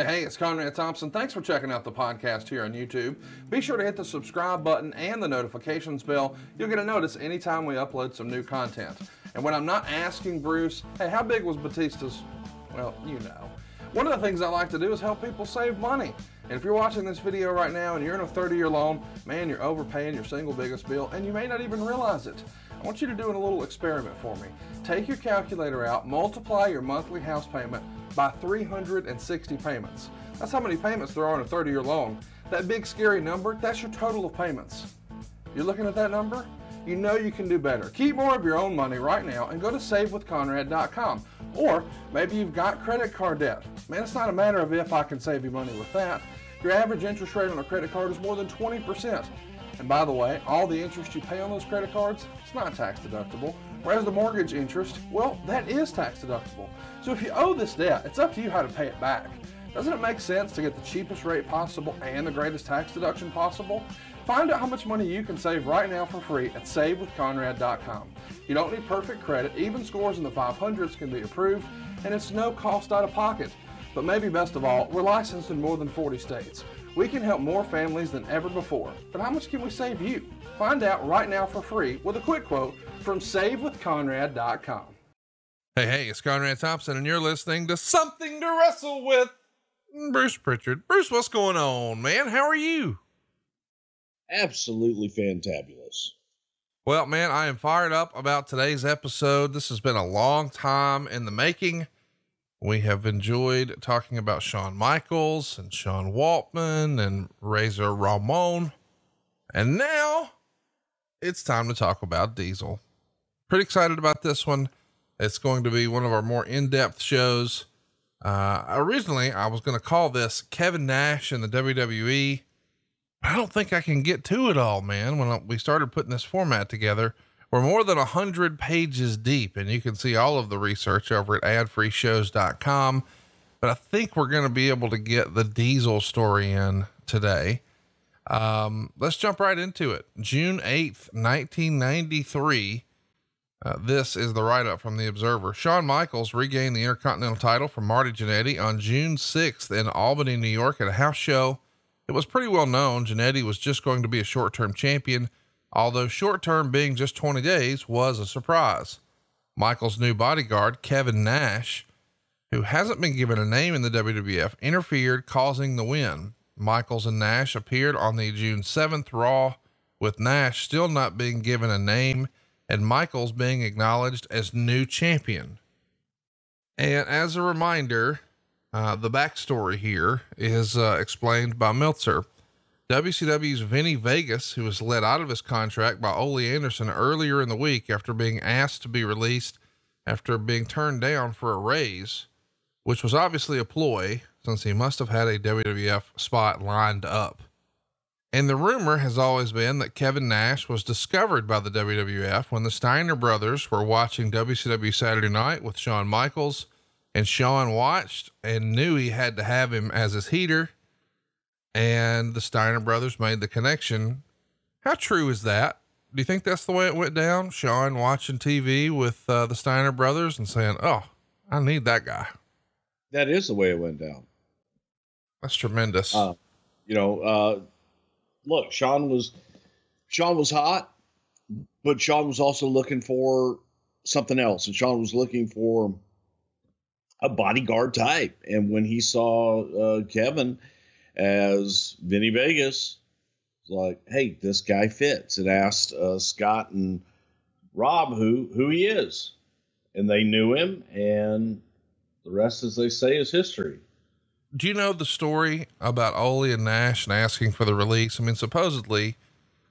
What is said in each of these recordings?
Hey, it's Conrad Thompson. Thanks for checking out the podcast here on YouTube. Be sure to hit the subscribe button and the notifications bell. You'll get a notice anytime we upload some new content. And when I'm not asking Bruce, hey, how big was Batista's? Well, you know. One of the things I like to do is help people save money. And if you're watching this video right now and you're in a 30-year loan, man, you're overpaying your single biggest bill and you may not even realize it. I want you to do a little experiment for me. Take your calculator out, multiply your monthly house payment by 360 payments. That's how many payments there are on a 30-year loan. That big scary number, that's your total of payments. You're looking at that number? You know you can do better. Keep more of your own money right now and go to savewithconrad.com. Or maybe you've got credit card debt. Man, it's not a matter of if I can save you money with that. Your average interest rate on a credit card is more than 20%. And by the way, all the interest you pay on those credit cards, it's not tax deductible. Whereas the mortgage interest, well, that is tax deductible. So if you owe this debt, it's up to you how to pay it back. Doesn't it make sense to get the cheapest rate possible and the greatest tax deduction possible? Find out how much money you can save right now for free at savewithconrad.com. You don't need perfect credit. Even scores in the 500s can be approved, and it's no cost out of pocket. But maybe best of all, we're licensed in more than 40 states. We can help more families than ever before. But how much can we save you? Find out right now for free with a quick quote from savewithconrad.com. Hey, it's Conrad Thompson, and you're listening to Something to Wrestle with Bruce Prichard. Bruce, what's going on, man? How are you? Absolutely fantabulous. Well, man, I am fired up about today's episode. This has been a long time in the making. We have enjoyed talking about Shawn Michaels and Sean Waltman and Razor Ramon. And now it's time to talk about Diesel. Pretty excited about this one. It's going to be one of our more in-depth shows. Originally I was going to call this Kevin Nash and the WWE. I don't think I can get to it all, man. When we started putting this format together, we're more than 100 pages deep, and you can see all of the research over at adfreeshows.com. But I think we're going to be able to get the Diesel story in today. Let's jump right into it. June 8th, 1993. This is the write-up from the Observer. Shawn Michaels regained the Intercontinental title from Marty Jannetty on June 6th in Albany, New York at a house show. It was pretty well known Jannetty was just going to be a short-term champion, although short-term being just 20 days was a surprise. Michaels' new bodyguard, Kevin Nash, who hasn't been given a name in the WWF, interfered, causing the win. Michaels and Nash appeared on the June 7th Raw, with Nash still not being given a name and Michaels being acknowledged as new champion. And as a reminder, the backstory here is explained by Meltzer. WCW's Vinny Vegas, who was let out of his contract by Ole Anderson earlier in the week after being asked to be released after being turned down for a raise, which was obviously a ploy since he must have had a WWF spot lined up. And the rumor has always been that Kevin Nash was discovered by the WWF when the Steiner brothers were watching WCW Saturday Night with Shawn Michaels, and Shawn watched and knew he had to have him as his heater. And the Steiner brothers made the connection. How true is that? Do you think that's the way it went down? Shawn watching TV with the Steiner brothers and saying, "Oh, I need that guy." That is the way it went down. That's tremendous. Look, Shawn was hot, but Shawn was also looking for something else. And Shawn was looking for a bodyguard type. And when he saw Kevin as Vinny Vegas, like, hey, this guy fits, and asked Scott and Rob who he is, and they knew him, and the rest, as they say, is history. Do you know the story about Ole and Nash and asking for the release? I mean, supposedly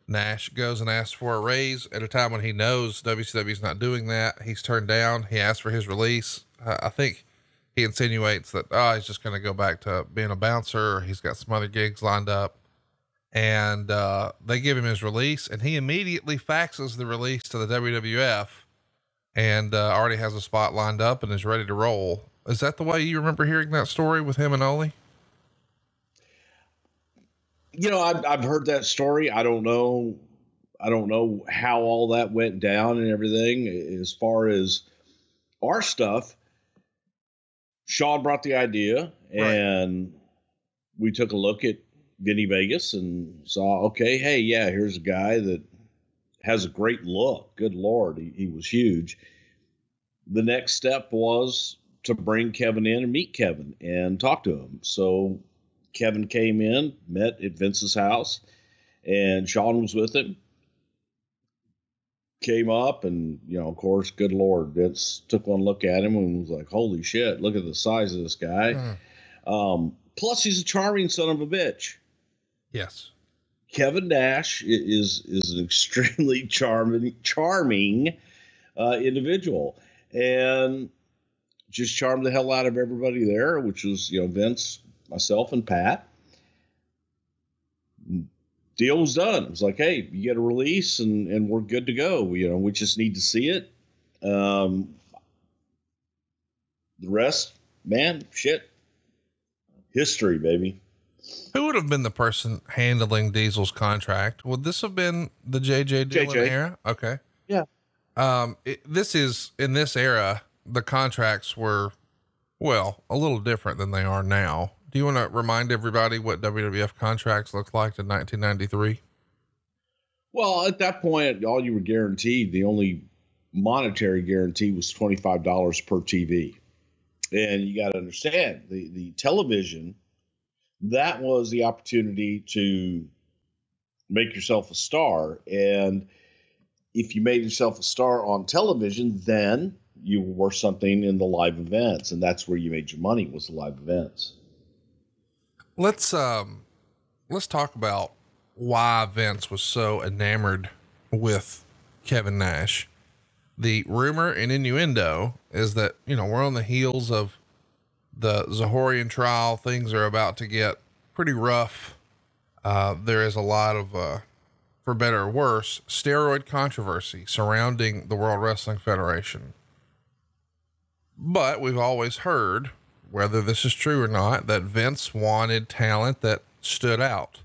Nash goes and asks for a raise at a time when he knows WCW's not doing that. He's turned down. He asked for his release. I think he insinuates that, he's just going to go back to being a bouncer, or he's got some other gigs lined up. And they give him his release, and he immediately faxes the release to the WWF and already has a spot lined up and is ready to roll. Is that the way you remember hearing that story with him and Ole? I've heard that story. I don't know how all that went down and everything. As far as our stuff, Sean brought the idea, and we took a look at Vinny Vegas and saw, okay, hey, yeah, here's a guy that has a great look. Good Lord, he was huge. The next step was to bring Kevin in and meet Kevin and talk to him. So Kevin came in, met at Vince's house, and Sean was with him. Came up, and, you know, of course, good Lord, Vince took one look at him and was like, holy shit, look at the size of this guy. Plus, he's a charming son of a bitch. Yes. Kevin Nash is an extremely charming individual, and just charmed the hell out of everybody there, which was, you know, Vince, myself, and Pat. Deal was done. It was like, hey, you get a release and we're good to go. You know, we just need to see it. The rest, man, shit. History, baby. Who would have been the person handling Diesel's contract? Would this have been the JJ Dillon era? Okay. Yeah. This is in this era, the contracts were, well, a little different than they are now. Do you want to remind everybody what WWF contracts looked like in 1993? Well, at that point, all you were guaranteed, the only monetary guarantee was $25 per TV. And you got to understand the television, that was the opportunity to make yourself a star. And if you made yourself a star on television, then you were worth something in the live events. And that's where you made your money, was the live events. Let's talk about why Vince was so enamored with Kevin Nash. The rumor and innuendo is that, you know, we're on the heels of the Zahorian trial. Things are about to get pretty rough. There is a lot of, for better or worse, steroid controversy surrounding the World Wrestling Federation. But we've always heard, whether this is true or not, that Vince wanted talent that stood out.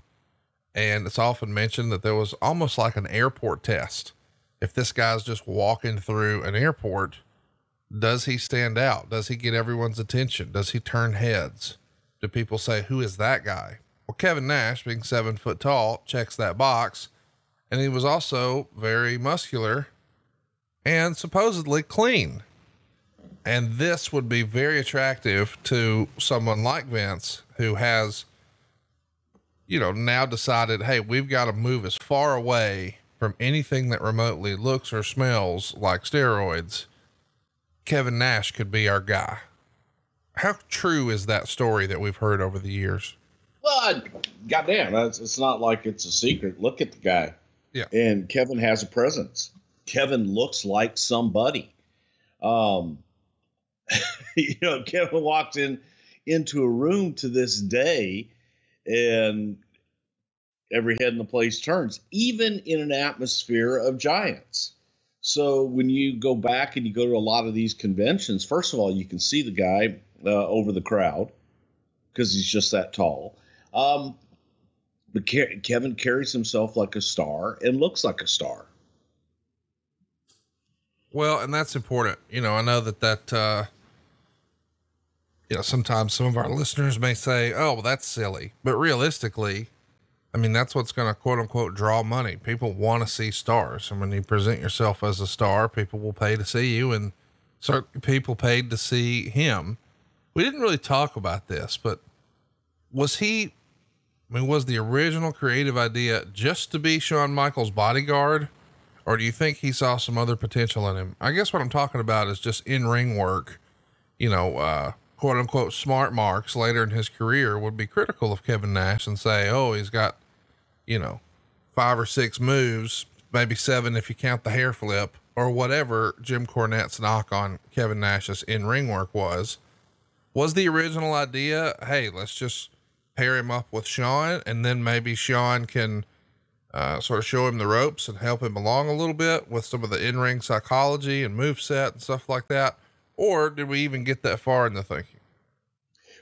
And it's often mentioned that there was almost like an airport test. If this guy's just walking through an airport, does he stand out? Does he get everyone's attention? Does he turn heads? Do people say, who is that guy? Well, Kevin Nash, being 7 foot tall, checks that box. And he was also very muscular and supposedly clean. And this would be very attractive to someone like Vince, who has, you know, now decided, hey, we've got to move as far away from anything that remotely looks or smells like steroids. Kevin Nash could be our guy. How true is that story that we've heard over the years? Well, goddamn, it's not like it's a secret. Look at the guy. Yeah. And Kevin has a presence. Kevin looks like somebody. You know, Kevin walks into a room to this day, and every head in the place turns, even in an atmosphere of giants. So when you go back and you go to a lot of these conventions, first of all, you can see the guy over the crowd because he's just that tall. But Kevin carries himself like a star and looks like a star. Well, and that's important. You know, I know that, you know, sometimes some of our listeners may say, oh, well, that's silly, but realistically, I mean, that's what's going to quote unquote draw money. People want to see stars. And when you present yourself as a star, people will pay to see you, and certain people paid to see him. We didn't really talk about this, but was the original creative idea just to be Shawn Michaels' bodyguard? Or do you think he saw some other potential in him? I guess what I'm talking about is just in-ring work. You know, quote unquote, smart marks later in his career would be critical of Kevin Nash and say, oh, he's got, you know, 5 or 6 moves, maybe 7 if you count the hair flip, or whatever Jim Cornette's knock on Kevin Nash's in-ring work was. Was the original idea, hey, let's just pair him up with Shawn, and then maybe Shawn can sort of show him the ropes and help him along a little bit with some of the in-ring psychology and moveset and stuff like that? Or did we even get that far in the thinking?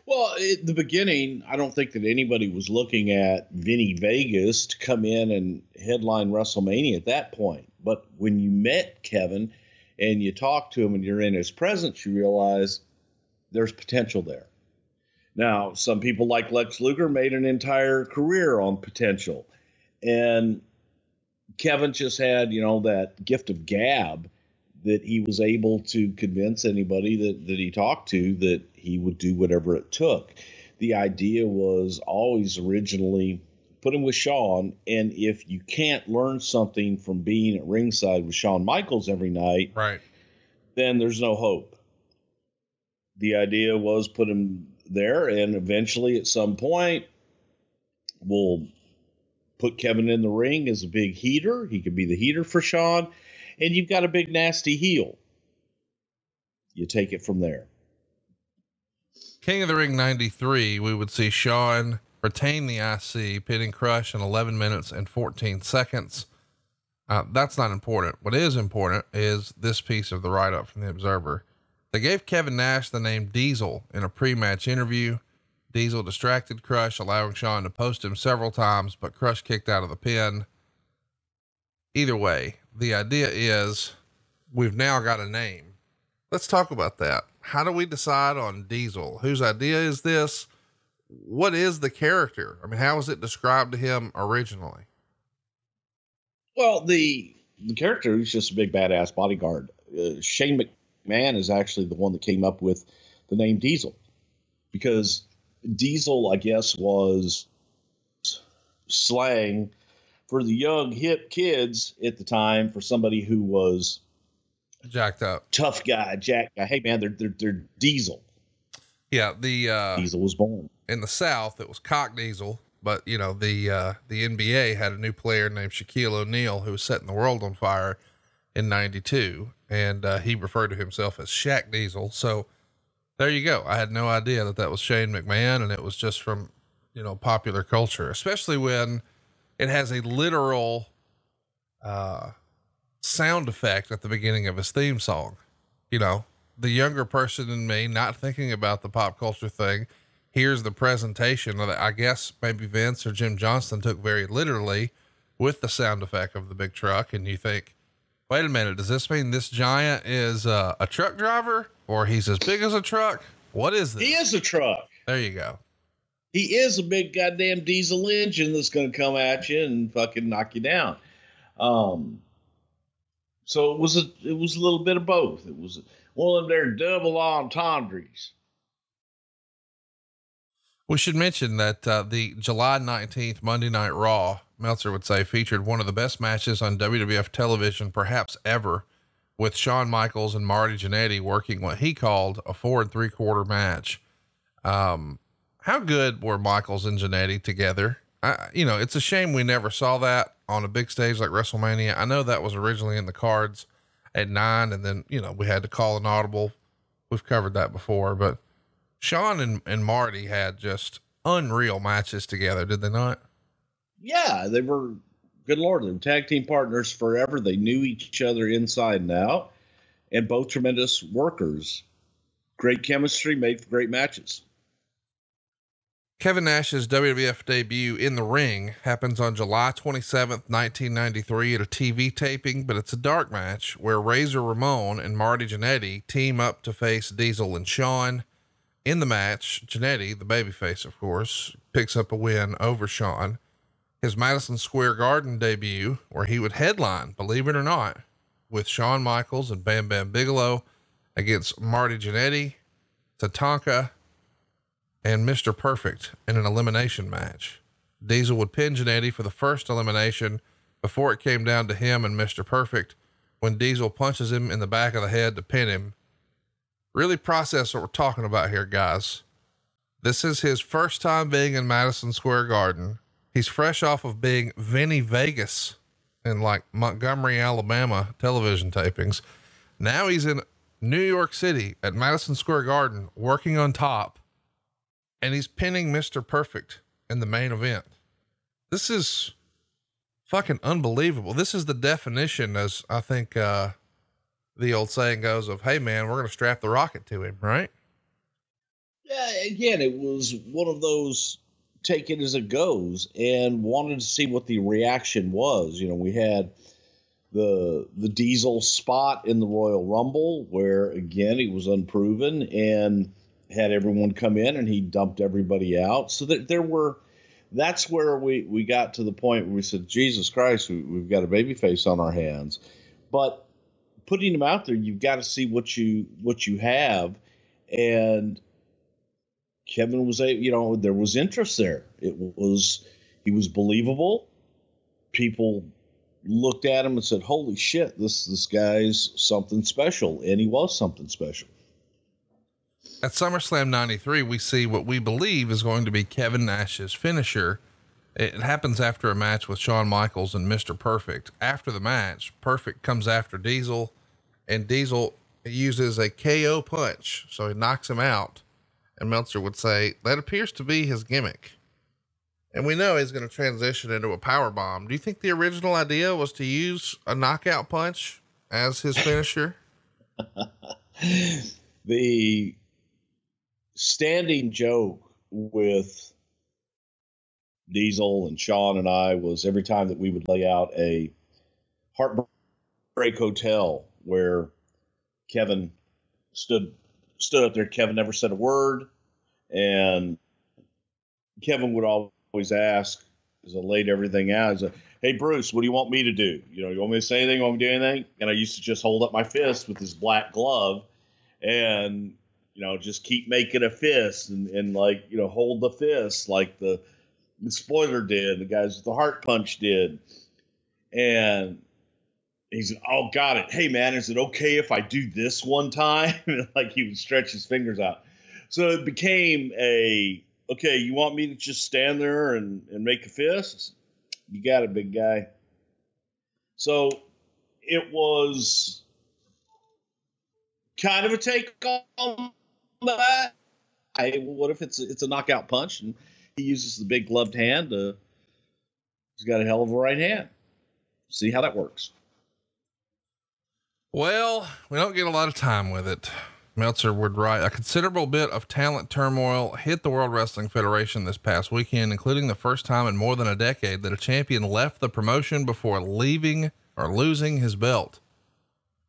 Well, at the beginning, I don't think that anybody was looking at Vinny Vegas to come in and headline WrestleMania at that point. But when you met Kevin and you talk to him and you're in his presence, you realize there's potential there. Now, some people like Lex Luger made an entire career on potential. And Kevin just had, that gift of gab that he was able to convince anybody that he talked to that he would do whatever it took. The idea was always originally put him with Shawn, and if you can't learn something from being at ringside with Shawn Michaels every night, right, then there's no hope. The idea was put him there, and eventually at some point we'll put Kevin in the ring as a big heater. He could be the heater for Shawn, and you've got a big nasty heel. You take it from there. King of the Ring 93, we would see Shawn retain the IC, pinning Crush in 11 minutes and 14 seconds. That's not important. What is important is this piece of the write-up from the Observer. They gave Kevin Nash the name Diesel in a pre-match interview. Diesel distracted Crush, allowing Shawn to post him several times, but Crush kicked out of the pin. Either way, the idea is we've now got a name. Let's talk about that. How do we decide on Diesel? Whose idea is this? What is the character? I mean, how was it described to him originally? Well, the character is just a big badass bodyguard. Shane McMahon is actually the one that came up with the name Diesel, because Diesel, I guess, was slang for the young hip kids at the time for somebody who was jacked up, tough guy, jacked guy. Hey man, they're Diesel. Yeah. The Diesel was born in the South. It was Cock Diesel, but the NBA had a new player named Shaquille O'Neal who was setting the world on fire in 92. And, he referred to himself as Shaq Diesel. So there you go. I had no idea that was Shane McMahon, and it was just from, popular culture, especially when it has a literal, sound effect at the beginning of his theme song. The younger person in me, not thinking about the pop culture thing, here's the presentation that I guess maybe Vince or Jim Johnston took very literally with the sound effect of the big truck. And you think, wait a minute, does this mean this giant is a truck driver, or he's as big as a truck? What is this? He is a truck. There you go. He is a big goddamn diesel engine that's going to come at you and fucking knock you down. So it was a little bit of both. It was one of their double entendres. We should mention that the July 19th Monday Night Raw, Meltzer would say, featured one of the best matches on WWF television, perhaps ever, with Shawn Michaels and Marty Jannetty working what he called a 4 3/4 match. How good were Michaels and Jannetty together? It's a shame we never saw that on a big stage like WrestleMania. I know that was originally in the cards at 9, and then, we had to call an audible. We've covered that before, but Shawn and Marty had just unreal matches together. Did they not? Yeah, they were, good Lord, they were tag team partners forever. They knew each other inside and out, and both tremendous workers. Great chemistry, made for great matches. Kevin Nash's WWF debut in the ring happens on July 27th, 1993 at a TV taping, but it's a dark match where Razor Ramon and Marty Jannetty team up to face Diesel and Shawn. In the match, Jannetty, the babyface, of course, picks up a win over Shawn. His Madison Square Garden debut, where he would headline, believe it or not, with Shawn Michaels and Bam Bam Bigelow against Marty Jannetty, Tatanka, and Mr. Perfect in an elimination match. Diesel would pin Jannetty for the first elimination before it came down to him and Mr. Perfect when Diesel punches him in the back of the head to pin him. Really process what we're talking about here, guys. This is his first time being in Madison Square Garden. He's fresh off of being Vinny Vegas in like Montgomery, Alabama television tapings. Now he's in New York City at Madison Square Garden working on top, and he's pinning Mr. Perfect in the main event. This is fucking unbelievable. This is the definition, as I think, the old saying goes, of, hey man, we're going to strap the rocket to him, right? Yeah. Again, it was one of those take it as it goes, and wanted to see what the reaction was. We had the Diesel spot in the Royal Rumble where again, he was unproven, and had everyone come in and he dumped everybody out. So that that's where we got to the point where we said, Jesus Christ, we've got a baby face on our hands. But putting him out there, you've got to see what you have. And Kevin was there was interest there. He was believable. People looked at him and said, holy shit, this guy's something special. And he was something special. At SummerSlam 93, we see what we believe is going to be Kevin Nash's finisher. It happens after a match with Shawn Michaels and Mr. Perfect. After the match, Perfect comes after Diesel, and Diesel uses a KO punch. So he knocks him out, and Meltzer would say, that appears to be his gimmick. And we know he's going to transition into a power bomb. Do you think the original idea was to use a knockout punch as his finisher? The standing joke with Diesel and Shawn and I was every time that we would lay out a Heartbreak Hotel where Kevin stood up there, Kevin never said a word, and Kevin would always ask, as I laid everything out, he's like, hey Bruce, what do you want me to do? You want me to say anything? You want me to do anything? And I used to just hold up my fist with his black glove and just keep making a fist and hold the fist like the spoiler did, the guys with the heart punch did. And he said, oh, got it. Hey man, is it okay if I do this one time? Like he would stretch his fingers out. So it became okay, you want me to just stand there and make a fist? You got it, big guy. So it was kind of a take on that. What if it's a knockout punch and he uses the big gloved hand? He's got a hell of a right hand. See how that works. Well, we don't get a lot of time with it. Meltzer would write, a considerable bit of talent turmoil hit the World Wrestling Federation this past weekend, including the first time in more than a decade that a champion left the promotion before leaving or losing his belt.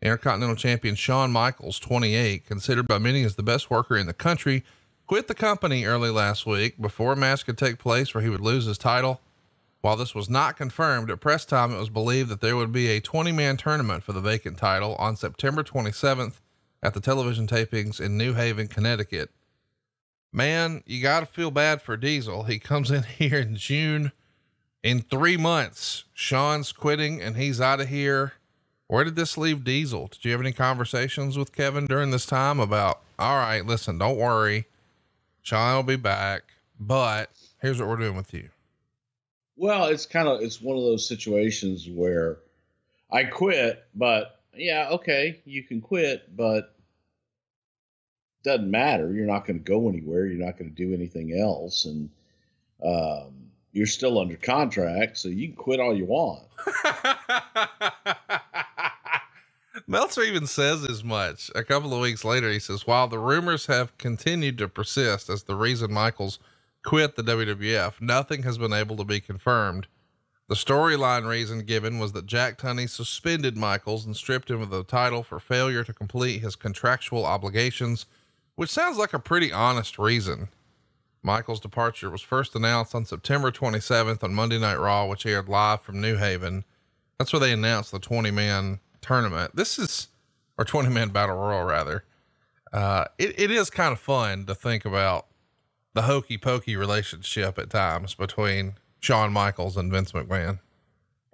Intercontinental champion Shawn Michaels, 28, considered by many as the best worker in the country, quit the company early last week before a match could take place where he would lose his title. While this was not confirmed, at press time, it was believed that there would be a 20-man tournament for the vacant title on September 27th at the television tapings in New Haven, Connecticut. Man, you got to feel bad for Diesel. He comes in here in June. In 3 months, Shawn's quitting and he's out of here. Where did this leave Diesel? Did you have any conversations with Kevin during this time about, all right, listen, don't worry, Shawn will be back, but here's what we're doing with you? Well, it's one of those situations where I quit, but yeah, okay, you can quit, but doesn't matter. You're not going to go anywhere. You're not going to do anything else. And, you're still under contract, so you can quit all you want. Meltzer even says as much. A couple of weeks later, he says, while the rumors have continued to persist as the reason Michaels quit the WWF, nothing has been able to be confirmed. The storyline reason given was that Jack Tunney suspended Michaels and stripped him of the title for failure to complete his contractual obligations, which sounds like a pretty honest reason. Michaels' departure was first announced on September 27th on Monday Night Raw, which aired live from New Haven. That's where they announced the 20-man tournament. Or 20-man battle royal rather. It is kind of fun to think about the hokey pokey relationship at times between Shawn Michaels and Vince McMahon.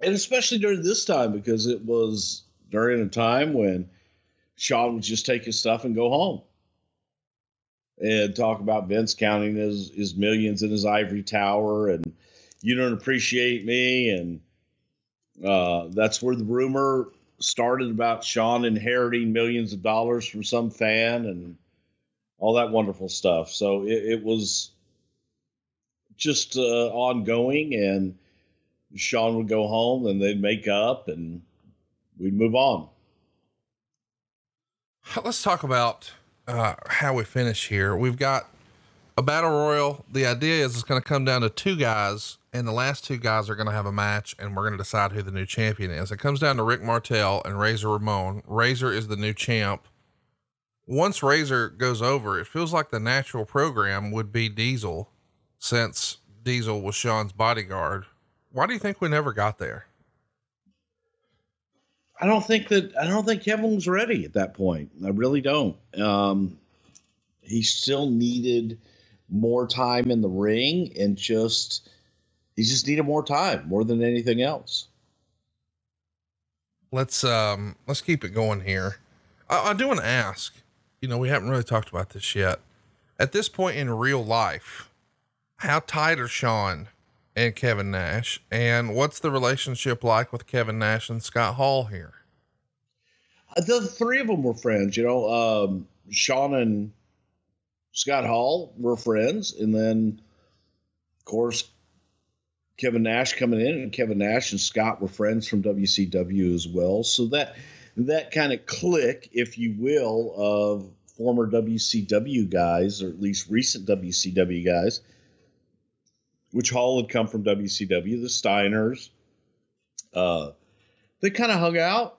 And especially during this time, because it was during a time when Shawn would just take his stuff and go home and talk about Vince counting his millions in his ivory tower and you don't appreciate me. And that's where the rumor started about Shawn inheriting millions of dollars from some fan and all that wonderful stuff. So it was just ongoing, and Shawn would go home and they'd make up and we'd move on. Let's talk about how we finish here. We've got a battle royal. The idea is it's going to come down to two guys, and the last two guys are going to have a match, and we're going to decide who the new champion is. It comes down to Rick Martel and Razor Ramon. Razor is the new champ. once Razor goes over, it feels like the natural program would be Diesel, since Diesel was Sean's bodyguard. Why do you think we never got there? I don't think Kevin was ready at that point. I really don't. He still needed more time in the ring, and he just needed more time, more than anything else. Let's keep it going here. I do want to ask, we haven't really talked about this yet. At this point in real life, how tight are Sean and Kevin Nash, and what's the relationship like with Kevin Nash and Scott Hall here? The three of them were friends, Sean and Scott Hall were friends. And then of course, Kevin Nash coming in, and Kevin Nash and Scott were friends from WCW as well. So that kind of clique, if you will, of former WCW guys, or at least recent WCW guys, which Hall had come from WCW, the Steiners, they kind of hung out.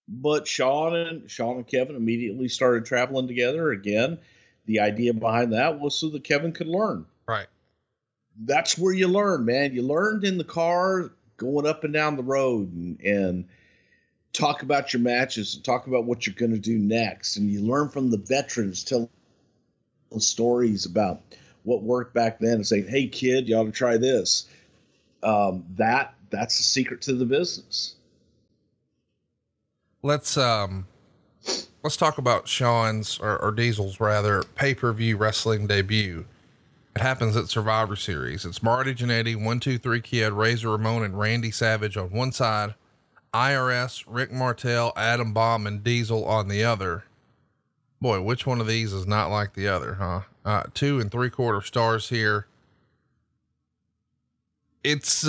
But Sean and Kevin immediately started traveling together again. The idea behind that was so that Kevin could learn. Right. That's where you learn, man. You learned in the car going up and down the road, and talk about your matches and talk about what you're going to do next. And you learn from the veterans, telling stories about what worked back then and saying, hey kid, you ought to try this. That's the secret to the business. Let's talk about Sean's or Diesel's rather pay-per-view wrestling debut. It happens at Survivor Series. It's Marty Jannetty, 1, 2, 3 Kid, Razor Ramon, and Randy Savage on one side, IRS, Rick Martel, Adam Bomb, and Diesel on the other. Boy, which one of these is not like the other, huh? 2 3/4 stars here. It's,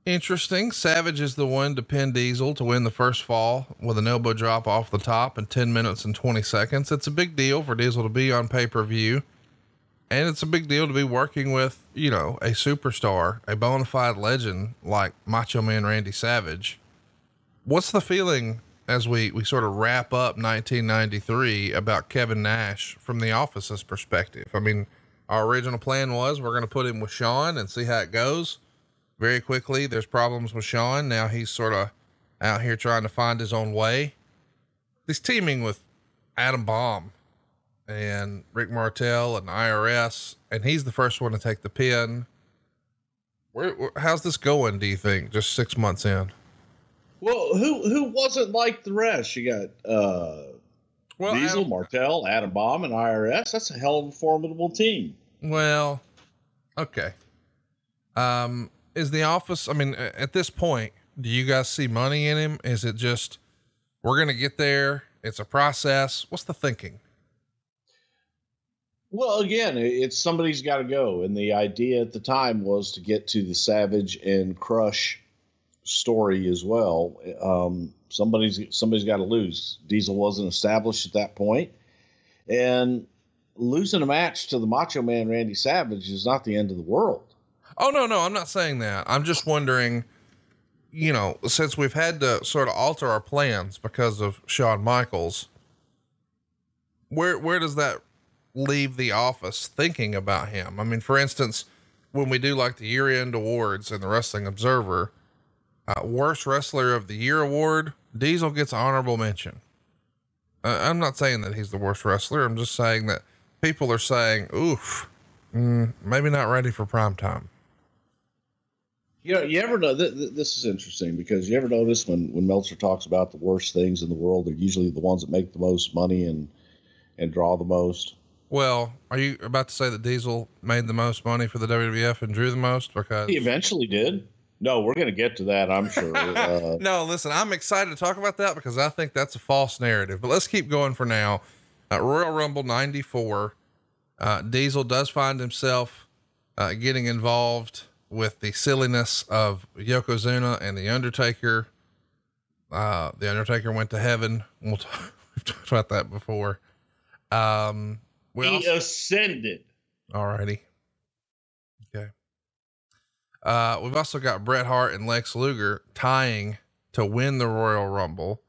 interesting. Savage is the one to pin Diesel to win the first fall with an elbow drop off the top in 10 minutes and 20 seconds. It's a big deal for Diesel to be on pay-per-view. And it's a big deal to be working with, a superstar, a bona fide legend like Macho Man Randy Savage. What's the feeling as we sort of wrap up 1993 about Kevin Nash from the Office's perspective? I mean, our original plan was we're going to put him with Sean and see how it goes. Very quickly, there's problems with Sean. Now he's sort of out here trying to find his own way. He's teaming with Adam Bomb and Rick Martel and IRS, and he's the first one to take the pin. How's this going, do you think, just 6 months in? Well, who wasn't like the rest? You got Diesel, Martel, Adam Bomb, and IRS. That's a hell of a formidable team. Well, okay. Is the Office, I mean, at this point, do you guys see money in him? Is it just, we're going to get there, it's a process? What's the thinking? Well, again, it's somebody's got to go. And the idea at the time was to get to the Savage and Crush story as well. Somebody's got to lose. Diesel wasn't established at that point, and losing a match to the Macho Man Randy Savage is not the end of the world. Oh, no, I'm not saying that. I'm just wondering, since we've had to sort of alter our plans because of Shawn Michaels, where does that leave the Office thinking about him? I mean, for instance, when we do like the year-end awards in the Wrestling Observer, worst wrestler of the year award, Diesel gets honorable mention. I'm not saying that he's the worst wrestler. I'm just saying that people are saying, oof, maybe not ready for prime time. You ever know, this is interesting because you ever notice when Meltzer talks about the worst things in the world, they're usually the ones that make the most money and draw the most. Well, are you about to say that Diesel made the most money for the WWF and drew the most? Because he eventually did. No, we're going to get to that, I'm sure. No, listen, I'm excited to talk about that because I think that's a false narrative, but let's keep going for now. Royal Rumble 94, Diesel does find himself, getting involved with the silliness of Yokozuna and the Undertaker. The Undertaker went to heaven. We've talked about that before. He ascended. Alrighty. Okay. We've also got Bret Hart and Lex Luger tying to win the Royal Rumble.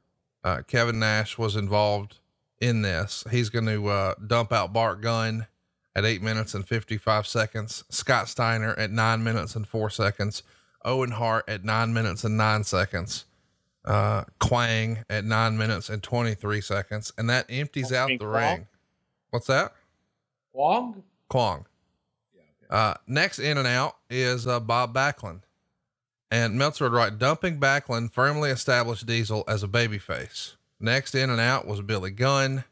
Kevin Nash was involved in this. He's going to dump out Bart Gunn at 8 minutes and 55 seconds, Scott Steiner at 9 minutes and 4 seconds, Owen Hart at 9 minutes and 9 seconds, Quang at 9 minutes and 23 seconds. And that empties out the ring. What's that? Quang? Quang. Yeah, okay. Next in and out is Bob Backlund. And Meltzer would write, dumping Backlund firmly established Diesel as a babyface. Next in and out was Billy Gunn.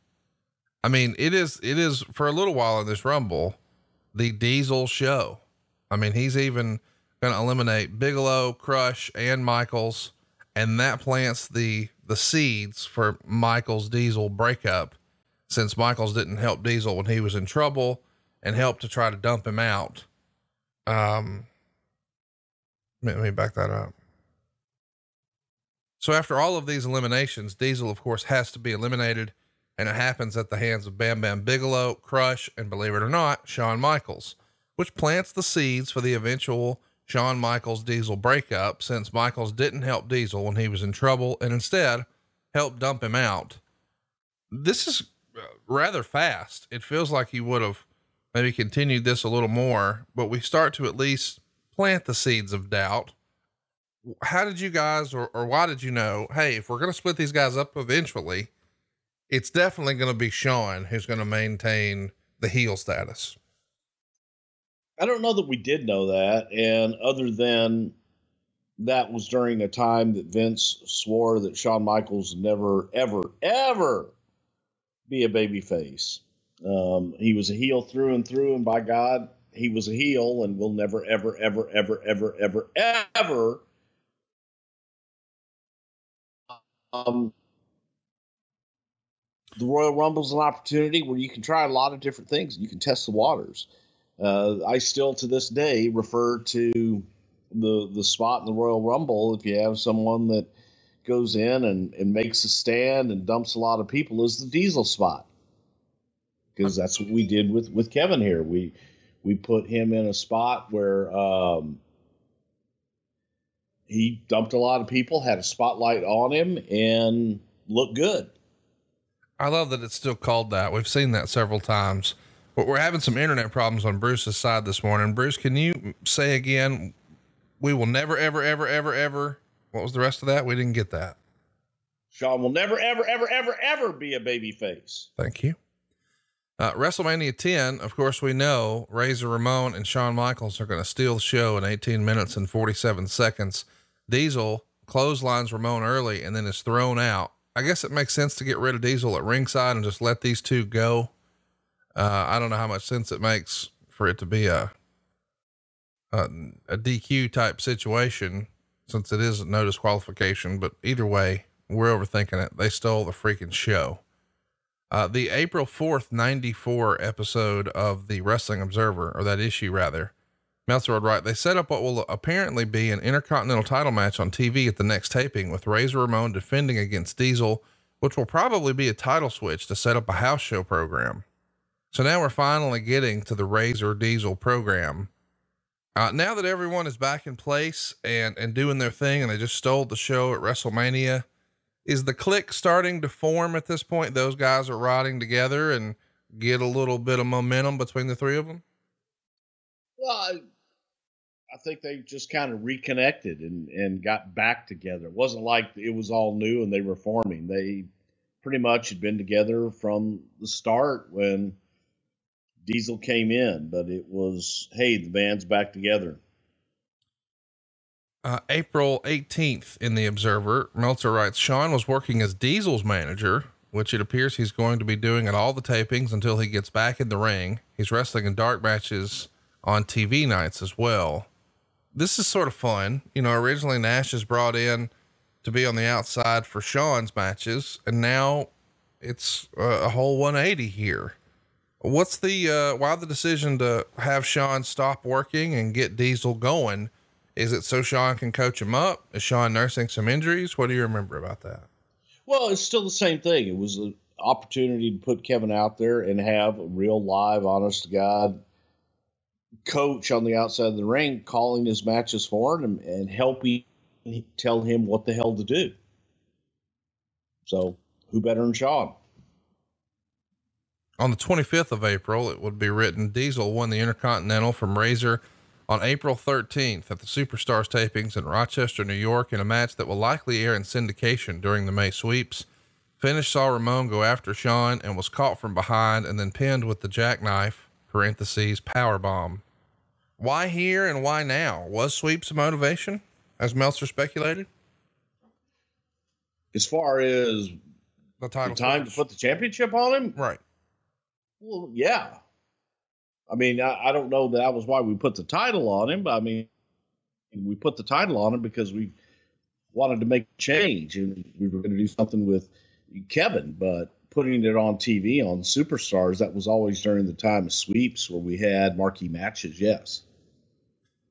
I mean, it is for a little while in this Rumble, the Diesel show. I mean, he's even going to eliminate Bigelow, Crush, and Michaels. And that plants the seeds for Michaels Diesel breakup, since Michaels didn't help Diesel when he was in trouble and helped to try to dump him out. Let me back that up. So after all of these eliminations, Diesel, of course, has to be eliminated, and it happens at the hands of Bam Bam Bigelow, Crush, and believe it or not, Shawn Michaels, which plants the seeds for the eventual Shawn Michaels Diesel breakup, since Michaels didn't help Diesel when he was in trouble and instead helped dump him out. This is rather fast. It feels like he would have maybe continued this a little more, but we start to at least plant the seeds of doubt. How did you guys, or why did you know, hey, if we're going to split these guys up eventually, it's definitely going to be Shawn who's going to maintain the heel status? I don't know that we did know that. And other than that was during a time that Vince swore that Shawn Michaels would never, ever, ever be a babyface. He was a heel through and through, and by God, he was a heel, and will never, ever, ever, ever, ever, ever, ever. The Royal Rumble is an opportunity where you can try a lot of different things. You can test the waters. I still to this day refer to the spot in the Royal Rumble, if you have someone that goes in and makes a stand and dumps a lot of people, is the Diesel spot. Because that's what we did with Kevin here. We put him in a spot where he dumped a lot of people, had a spotlight on him, and looked good. I love that it's still called that. We've seen that several times, but we're having some internet problems on Bruce's side this morning. Bruce, can you say again, we will never, ever, ever, ever, ever, what was the rest of that? We didn't get that. Shawn will never, ever, ever, ever, ever be a babyface. Thank you. WrestleMania 10, of course, we know Razor Ramon and Shawn Michaels are going to steal the show in 18 minutes and 47 seconds. Diesel clotheslines Ramon early and then is thrown out. I guess it makes sense to get rid of Diesel at ringside and just let these two go. I don't know how much sense it makes for it to be a DQ type situation, since it is no disqualification, but either way, we're overthinking it. They stole the freaking show. The April 4th, 94 episode of the Wrestling Observer, or that issue rather, Meltzer would write, they set up what will apparently be an Intercontinental title match on TV at the next taping, with Razor Ramon defending against Diesel, which will probably be a title switch to set up a house show program. So now we're finally getting to the Razor Diesel program. Now that everyone is back in place and doing their thing, and they just stole the show at WrestleMania, is the clique starting to form at this point? Those guys are riding together and get a little bit of momentum between the three of them? Well, I think they just kind of reconnected and got back together. It wasn't like it was all new and they were forming. They pretty much had been together from the start when Diesel came in, but it was, hey, the band's back together. April 18th in the Observer, Meltzer writes, Shawn was working as Diesel's manager, which it appears he's going to be doing at all the tapings until he gets back in the ring. He's wrestling in dark matches on TV nights as well. This is sort of fun. You know, originally Nash is brought in to be on the outside for Shawn's matches, and now it's a whole 180 here. What's the, why the decision to have Shawn stop working and get Diesel going? Is it so Shawn can coach him up? Is Shawn nursing some injuries? What do you remember about that? Well, it's still the same thing. It was an opportunity to put Kevin out there and have a real live, honest to God coach on the outside of the ring, calling his matches for him and helping tell him what the hell to do. So who better than Shawn? On the 25th of April, it would be written, Diesel won the Intercontinental from Razor on April 13th at the Superstars tapings in Rochester, New York, in a match that will likely air in syndication during the May sweeps. Finish saw Ramon go after Shawn and was caught from behind and then pinned with the jackknife, parentheses, power bomb. Why here and why now? Was sweeps a motivation, as Meltzer speculated? As far as The title time switch. to put the championship on him? Right. Well, yeah. I mean, I don't know that was why we put the title on him, but I mean, we put the title on him because we wanted to make a change and we were going to do something with Kevin, but putting it on TV on Superstars, that was always during the time of sweeps where we had marquee matches. Yes.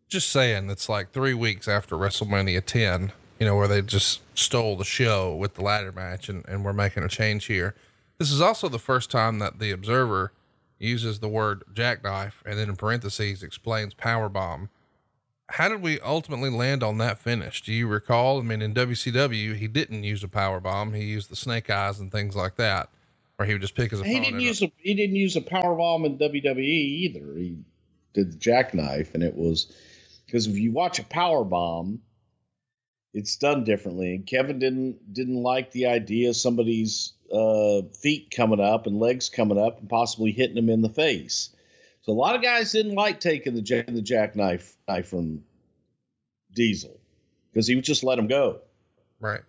Just saying, it's like 3 weeks after WrestleMania 10, you know, where they just stole the show with the ladder match and we're making a change here. This is also the first time that the Observer uses the word jackknife and then in parentheses explains power bomb. How did we ultimately land on that finish? Do you recall? I mean, in WCW, he didn't use a power bomb. He used the snake eyes and things like that, or he would just pick his opponent. He didn't use a power bomb in WWE either. He did the jackknife, and it was because if you watch a power bomb, it's done differently. And Kevin didn't like the idea of somebody's feet coming up and legs coming up and possibly hitting him in the face. So a lot of guys didn't like taking the jackknife from Diesel because he would just let him go. Right.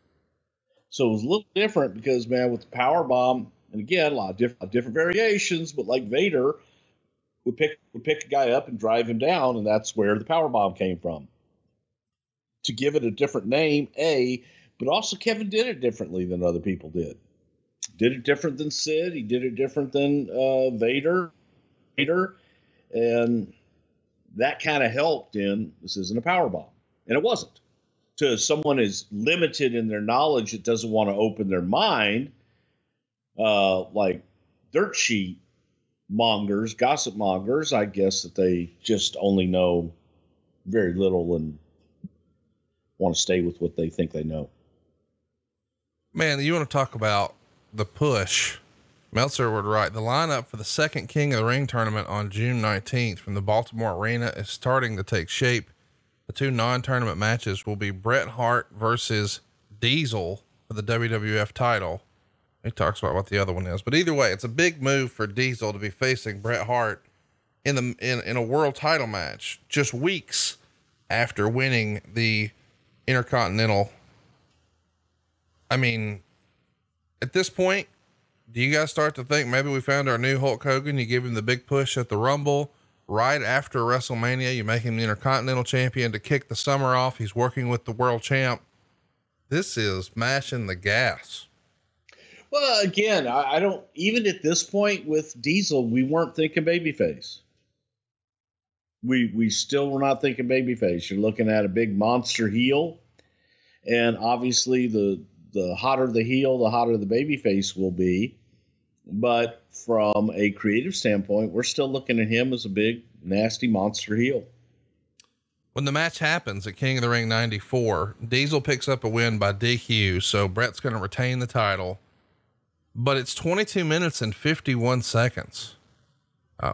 So it was a little different because, man, with the power bomb, and again, a lot of different variations, but like Vader would pick a guy up and drive him down, and that's where the power bomb came from. To give it a different name, but also Kevin did it differently than other people did. Did it different than Sid. He did it different than Vader, and that kind of helped in this isn't a power bomb, and it wasn't. To someone as limited in their knowledge that doesn't want to open their mind, like dirt sheet mongers, gossip mongers, I guess that they just only know very little and want to stay with what they think they know. Man, you want to talk about the push. Meltzer would write, the lineup for the second King of the Ring tournament on June 19th from the Baltimore Arena is starting to take shape. The two non-tournament matches will be Bret Hart versus Diesel for the WWF title. He talks about what the other one is, but either way, it's a big move for Diesel to be facing Bret Hart in a world title match just weeks after winning the Intercontinental. I mean, at this point, do you guys start to think maybe we found our new Hulk Hogan? You give him the big push at the Rumble right after WrestleMania. You make him the Intercontinental champion to kick the summer off. He's working with the world champ. This is mashing the gas. Well, again, I don't, even at this point with Diesel, we weren't thinking babyface. We still were not thinking babyface. You're looking at a big monster heel. And obviously the hotter the heel, the hotter the babyface will be. But from a creative standpoint, we're still looking at him as a big, nasty monster heel. When the match happens at King of the Ring 94, Diesel picks up a win by DQ. So Bret's going to retain the title, but it's 22 minutes and 51 seconds.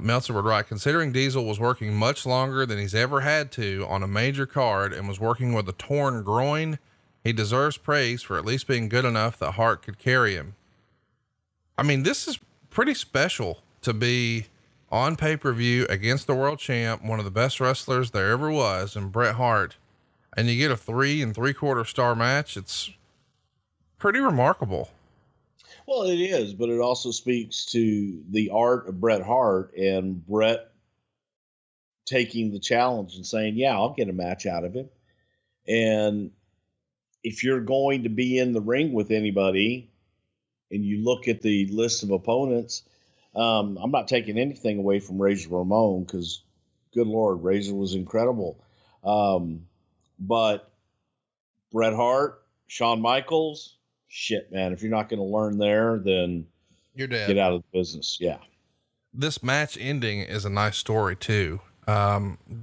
Meltzer would write, considering Diesel was working much longer than he's ever had to on a major card and was working with a torn groin, he deserves praise for at least being good enough that Hart could carry him. I mean, this is pretty special to be on pay-per-view against the world champ, one of the best wrestlers there ever was, and Bret Hart, and you get a 3 3/4 star match. It's pretty remarkable. Well, it is, but it also speaks to the art of Bret Hart and Bret taking the challenge and saying, yeah, I'll get a match out of him. And if you're going to be in the ring with anybody and you look at the list of opponents, I'm not taking anything away from Razor Ramon because, good Lord, Razor was incredible. But Bret Hart, Shawn Michaels, shit, man, if you're not going to learn there, then You're dead. Get out of the business. Yeah. This match ending is a nice story too.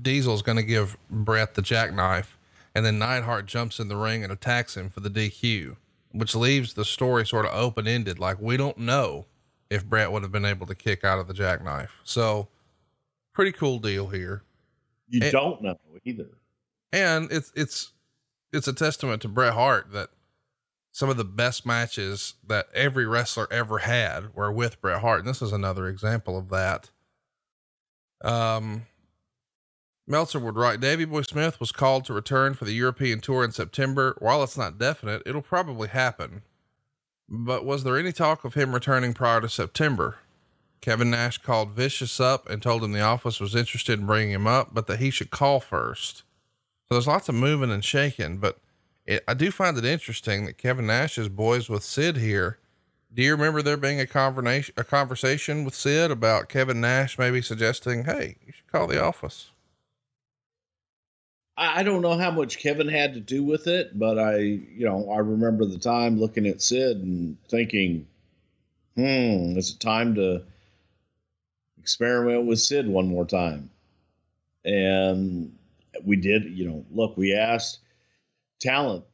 Diesel's going to give Bret the jackknife, and then Neidhart jumps in the ring and attacks him for the DQ, which leaves the story sort of open-ended. Like, we don't know if Brett would have been able to kick out of the jackknife. So pretty cool deal here. You don't know either. And it's a testament to Bret Hart that some of the best matches that every wrestler ever had were with Bret Hart. And this is another example of that. Meltzer would write, Davey Boy Smith was called to return for the European tour in September. While it's not definite, it'll probably happen. But was there any talk of him returning prior to September? Kevin Nash called Vicious up and told him the office was interested in bringing him up, but that he should call first. So there's lots of moving and shaking, but I do find it interesting that Kevin Nash is boys with Sid here. Do you remember there being a conversation with Sid about Kevin Nash maybe suggesting, hey, you should call the office? I don't know how much Kevin had to do with it, but I remember the time looking at Sid and thinking, is it time to experiment with Sid one more time? And we did, look, we asked talent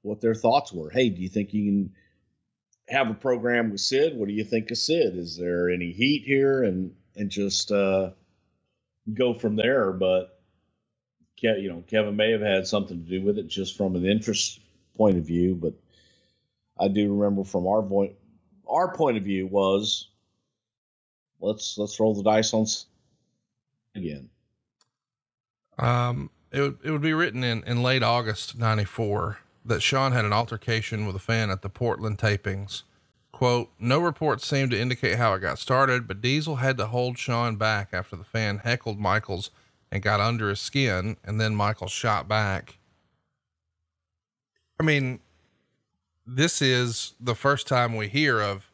what their thoughts were. Hey, do you think you can have a program with Sid? What do you think of Sid? Is there any heat here? And just go from there. But Kevin may have had something to do with it just from an interest point of view, but I do remember from our point of view was let's roll the dice on again. It would be written in late August 94 that Sean had an altercation with a fan at the Portland tapings. Quote, no reports seem to indicate how it got started, but Diesel had to hold Sean back after the fan heckled Michaels and got under his skin, and then Michael shot back. I mean, this is the first time we hear of,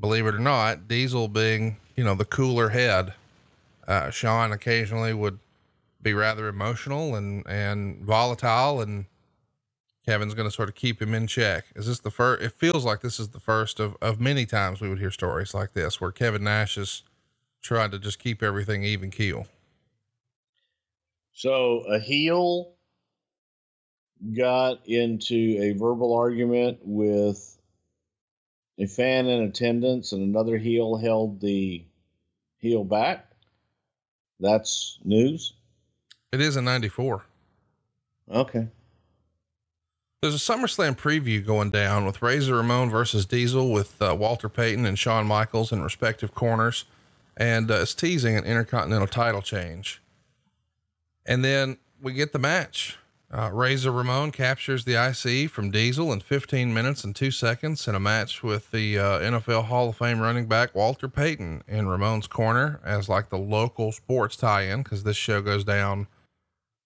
believe it or not, Diesel being, the cooler head. Sean occasionally would be rather emotional and volatile, and Kevin's going to sort of keep him in check. Is this the first? It feels like this is the first of many times we would hear stories like this, where Kevin Nash is trying to just keep everything even keel. So a heel got into a verbal argument with a fan in attendance, and another heel held the heel back. That's news. It is in 94. Okay. There's a SummerSlam preview going down with Razor Ramon versus Diesel with Walter Payton and Shawn Michaels in respective corners. And it's teasing an Intercontinental title change. And then we get the match. Razor Ramon captures the IC from Diesel in 15 minutes and 2 seconds in a match with the NFL Hall of Fame running back Walter Payton in Ramon's corner as like the local sports tie-in, because this show goes down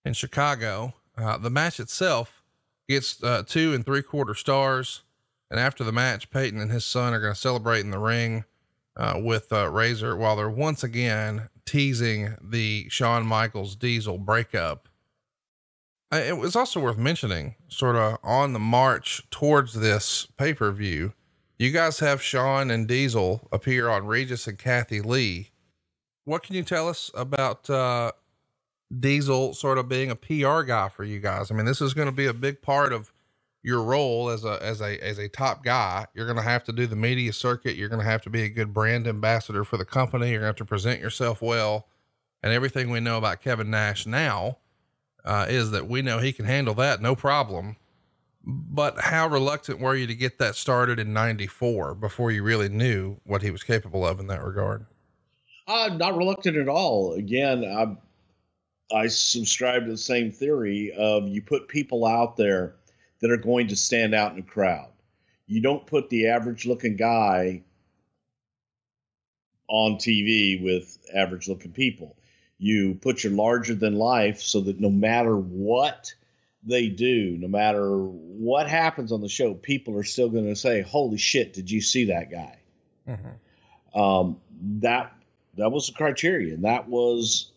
in Chicago. The match itself gets 2 3/4 stars. And after the match, Payton and his son are going to celebrate in the ring with Razor while they're once again teasing the Shawn Michaels Diesel breakup. It was also worth mentioning, sort of on the march towards this pay-per-view, you guys have Shawn and Diesel appear on Regis and Kathy Lee. What can you tell us about Diesel sort of being a PR guy for you guys? I mean, this is going to be a big part of your role as a top guy. You're going to have to do the media circuit. You're going to have to be a good brand ambassador for the company. You're going to have to present yourself well. And everything we know about Kevin Nash now is that we know he can handle that. No problem. But how reluctant were you to get that started in 94 before you really knew what he was capable of in that regard? Not reluctant at all. Again, I subscribe to the same theory of you put people out there that are going to stand out in a crowd. You don't put the average looking guy on TV with average looking people. You put your larger than life so that no matter what they do, no matter what happens on the show, people are still going to say, holy shit, did you see that guy? Mm-hmm. That was the criterion. That was,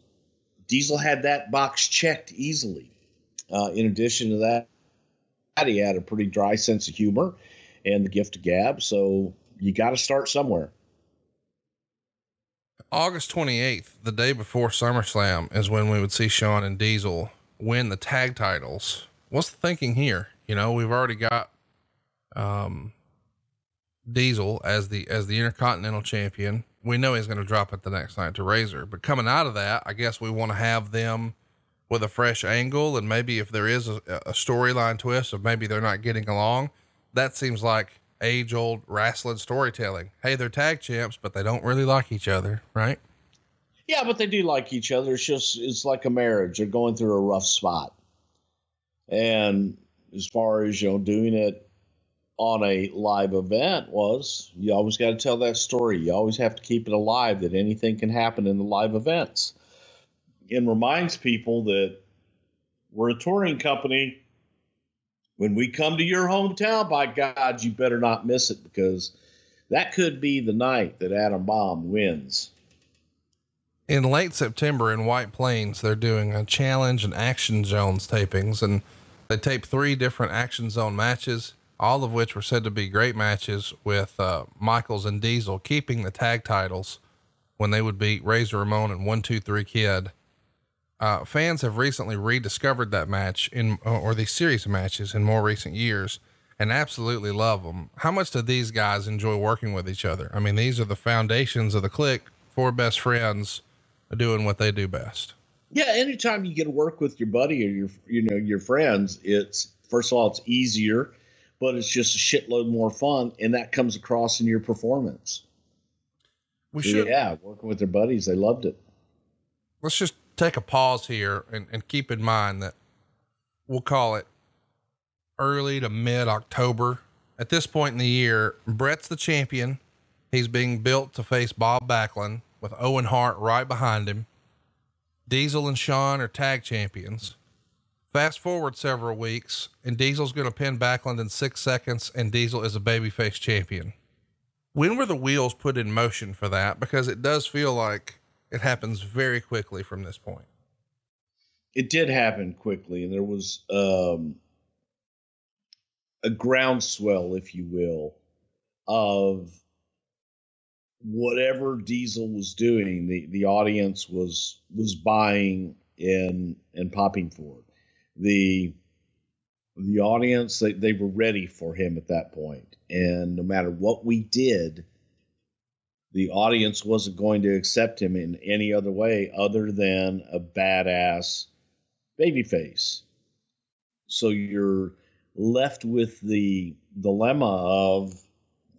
Diesel had that box checked easily. In addition to that, he had a pretty dry sense of humor and the gift of gab. So you got to start somewhere. August 28th, the day before SummerSlam, is when we would see Shawn and Diesel win the tag titles. What's the thinking here? We've already got, Diesel as the Intercontinental Champion. We know he's going to drop it the next night to Razor, but coming out of that, I guess we want to have them with a fresh angle. And maybe if there is a storyline twist of maybe they're not getting along, that seems like age old wrestling storytelling. Hey, they're tag champs, but they don't really like each other. Right? Yeah, but they do like each other. It's like a marriage. They're going through a rough spot. And as far as, doing it on a live event you always got to tell that story. You always have to keep it alive, that anything can happen in the live events. And reminds people that we're a touring company. When we come to your hometown, by God, you better not miss it, because that could be the night that Adam Bomb wins. In late September in White Plains, they're doing a challenge and Action Zones tapings, and they taped 3 different Action Zone matches, all of which were said to be great matches, with Michaels and Diesel keeping the tag titles when they would beat Razor Ramon and 1-2-3 Kid. Fans have recently rediscovered that match or these series of matches in more recent years and absolutely love them. How much do these guys enjoy working with each other? I mean, these are the foundations of the Clique, 4 best friends doing what they do best. Yeah. Anytime you get to work with your buddy or your friends, it's, first of all, it's easier, but it's just a shitload more fun. And that comes across in your performance. Working with their buddies. They loved it. Let's just take a pause here and keep in mind that we'll call it early to mid October. At this point in the year, Brett's the champion. He's being built to face Bob Backlund with Owen Hart right behind him. Diesel and Shawn are tag champions. Fast forward several weeks and Diesel's going to pin Backlund in 6 seconds, and Diesel is a babyface champion. When were the wheels put in motion for that? Because it does feel like it happens very quickly from this point. It did happen quickly, and there was a groundswell, if you will, of whatever Diesel was doing. The audience was buying and popping for it. The audience, they were ready for him at that point. And no matter what we did, the audience wasn't going to accept him in any other way other than a badass babyface. So you're left with the dilemma of,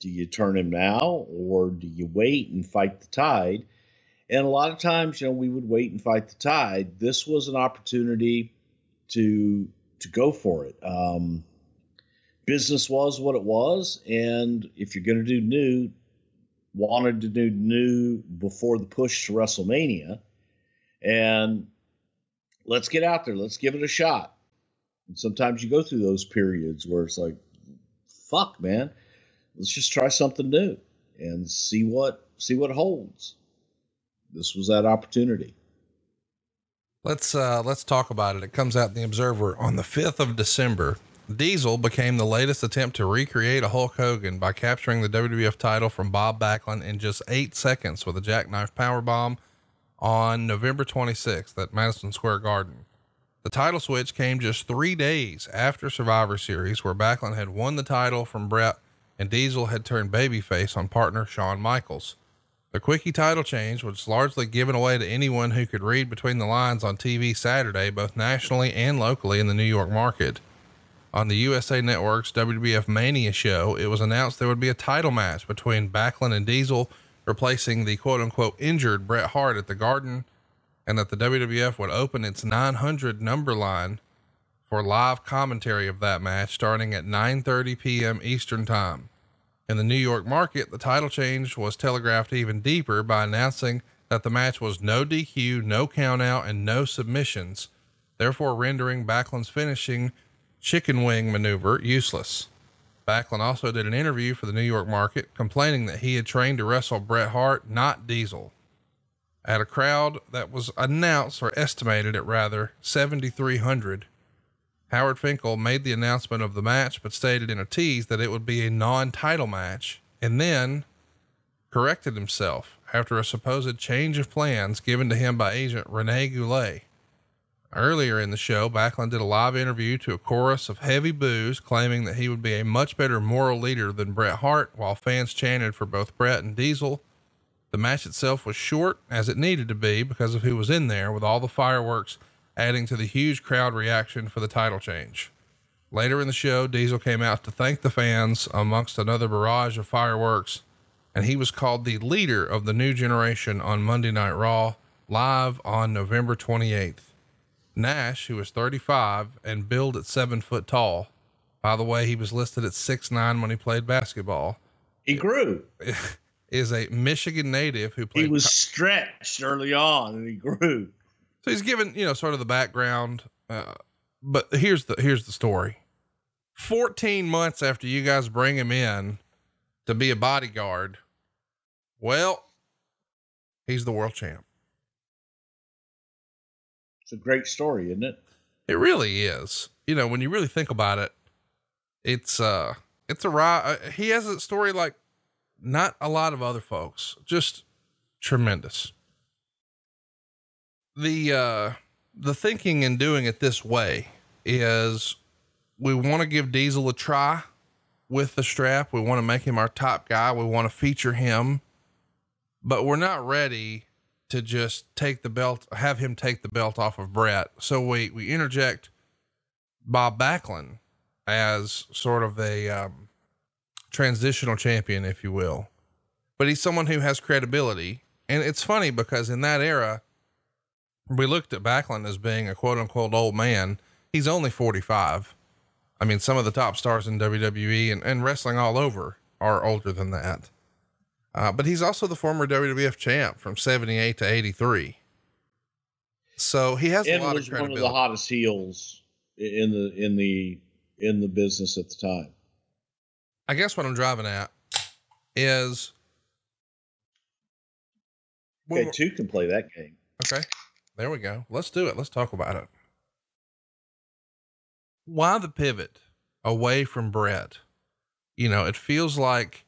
do you turn him now or do you wait and fight the tide? And a lot of times, we would wait and fight the tide. This was an opportunity to go for it. Business was what it was. And if you're going to do new, wanted to do new before the push to WrestleMania, and let's get out there. Let's give it a shot. And sometimes you go through those periods where it's like, fuck, man, let's just try something new and see what holds. This was that opportunity. Let's talk about it. It comes out in the Observer on the 5th of December. Diesel became the latest attempt to recreate a Hulk Hogan by capturing the WWF title from Bob Backlund in just 8 seconds with a jackknife powerbomb on November 26th at Madison Square Garden. The title switch came just 3 days after Survivor Series, where Backlund had won the title from Brett and Diesel had turned babyface on partner Shawn Michaels. The quickie title change was largely given away to anyone who could read between the lines on TV Saturday, both nationally and locally in the New York market. On the USA Network's WWF Mania show, it was announced there would be a title match between Backlund and Diesel, replacing the quote unquote injured Bret Hart at the Garden, and that the WWF would open its 900 number line for live commentary of that match starting at 9:30 p.m. Eastern Time. In the New York market, the title change was telegraphed even deeper by announcing that the match was no DQ, no countout, and no submissions, therefore rendering Backlund's finishing chicken wing maneuver useless. Backlund also did an interview for the New York market, complaining that he had trained to wrestle Bret Hart, not Diesel. At a crowd that was announced, or estimated at rather, 7,300, Howard Finkel made the announcement of the match, but stated in a tease that it would be a non-title match, and then corrected himself after a supposed change of plans given to him by agent Rene Goulet. Earlier in the show, Backlund did a live interview to a chorus of heavy boos, claiming that he would be a much better moral leader than Bret Hart, while fans chanted for both Bret and Diesel. The match itself was short, as it needed to be because of who was in there, with all the fireworks adding to the huge crowd reaction for the title change. Later in the show, Diesel came out to thank the fans amongst another barrage of fireworks, and he was called the leader of the new generation on Monday Night Raw, live on November 28th. Nash, who was 35 and billed at 7 foot tall. By the way, he was listed at 6'9" when he played basketball. He grew. Is a Michigan native who played. He was stretched early on and he grew. So he's given, sort of the background. But here's the story. 14 months after you guys bring him in to be a bodyguard, well, he's the world champ. It's a great story, isn't it? It really is. When you really think about it, it's a ride. He has a story like not a lot of other folks, just tremendous. The thinking in doing it this way is we want to give Diesel a try with the strap. We want to make him our top guy. We want to feature him, but we're not ready to just have him take the belt off of Bret. So we interject Bob Backlund as sort of a transitional champion, if you will, but he's someone who has credibility. And it's funny because in that era, we looked at Backlund as being a quote unquote old man. He's only 45. I mean, some of the top stars in WWE and wrestling all over are older than that. But he's also the former WWF champ from 78 to 83. So he has a lot of credibility. One of the hottest heels in the business at the time. I guess what I'm driving at is. Okay, two can play that game. Okay, there we go. Let's do it. Let's talk about it. Why the pivot away from Bret? It feels like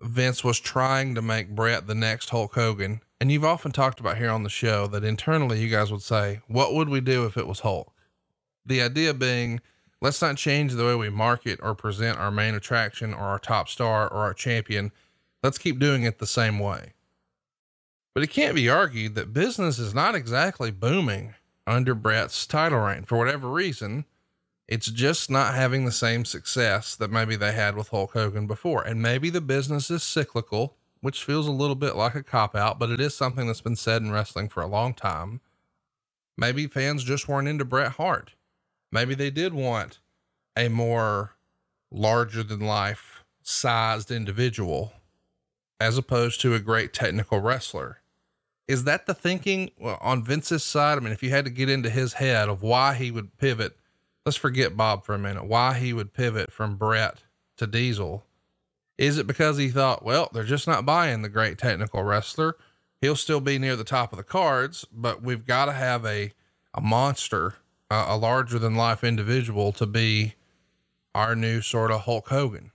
Vince was trying to make Bret the next Hulk Hogan. And you've often talked about here on the show that internally you guys would say, what would we do if it was Hulk? The idea being, let's not change the way we market or present our main attraction or our top star or our champion. Let's keep doing it the same way. But it can't be argued that business is not exactly booming under Bret's title reign. For whatever reason, it's just not having the same success that maybe they had with Hulk Hogan before. And maybe the business is cyclical, which feels a little bit like a cop-out, but it is something that's been said in wrestling for a long time. Maybe fans just weren't into Bret Hart. Maybe they did want a more larger than life sized individual as opposed to a great technical wrestler. Is that the thinking on Vince's side? I mean, if you had to get into his head of why he would pivot, let's forget Bob for a minute, why he would pivot from Bret to Diesel. Is it because he thought, well, they're just not buying the great technical wrestler. He'll still be near the top of the cards, but we've got to have a monster, a larger than life individual to be our new sort of Hulk Hogan?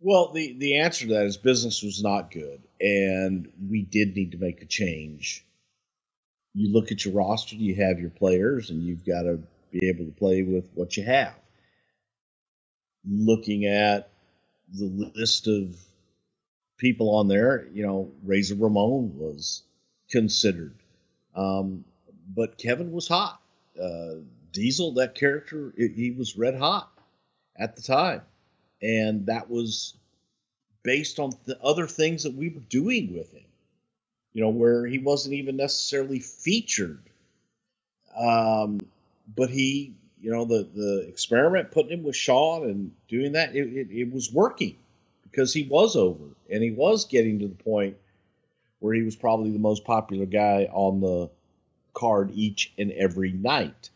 Well, the answer to that is business was not good, and we did need to make a change. You look at your roster, you have your players, and you've got to be able to play with what you have. Looking at the list of people on there, Razor Ramon was considered. But Kevin was hot. Diesel, that character, he was red hot at the time. And that was based on the other things that we were doing with him, where he wasn't even necessarily featured. But he, the experiment, putting him with Shawn and doing that, it was working because he was over and he was getting to the point where he was probably the most popular guy on the card each and every night.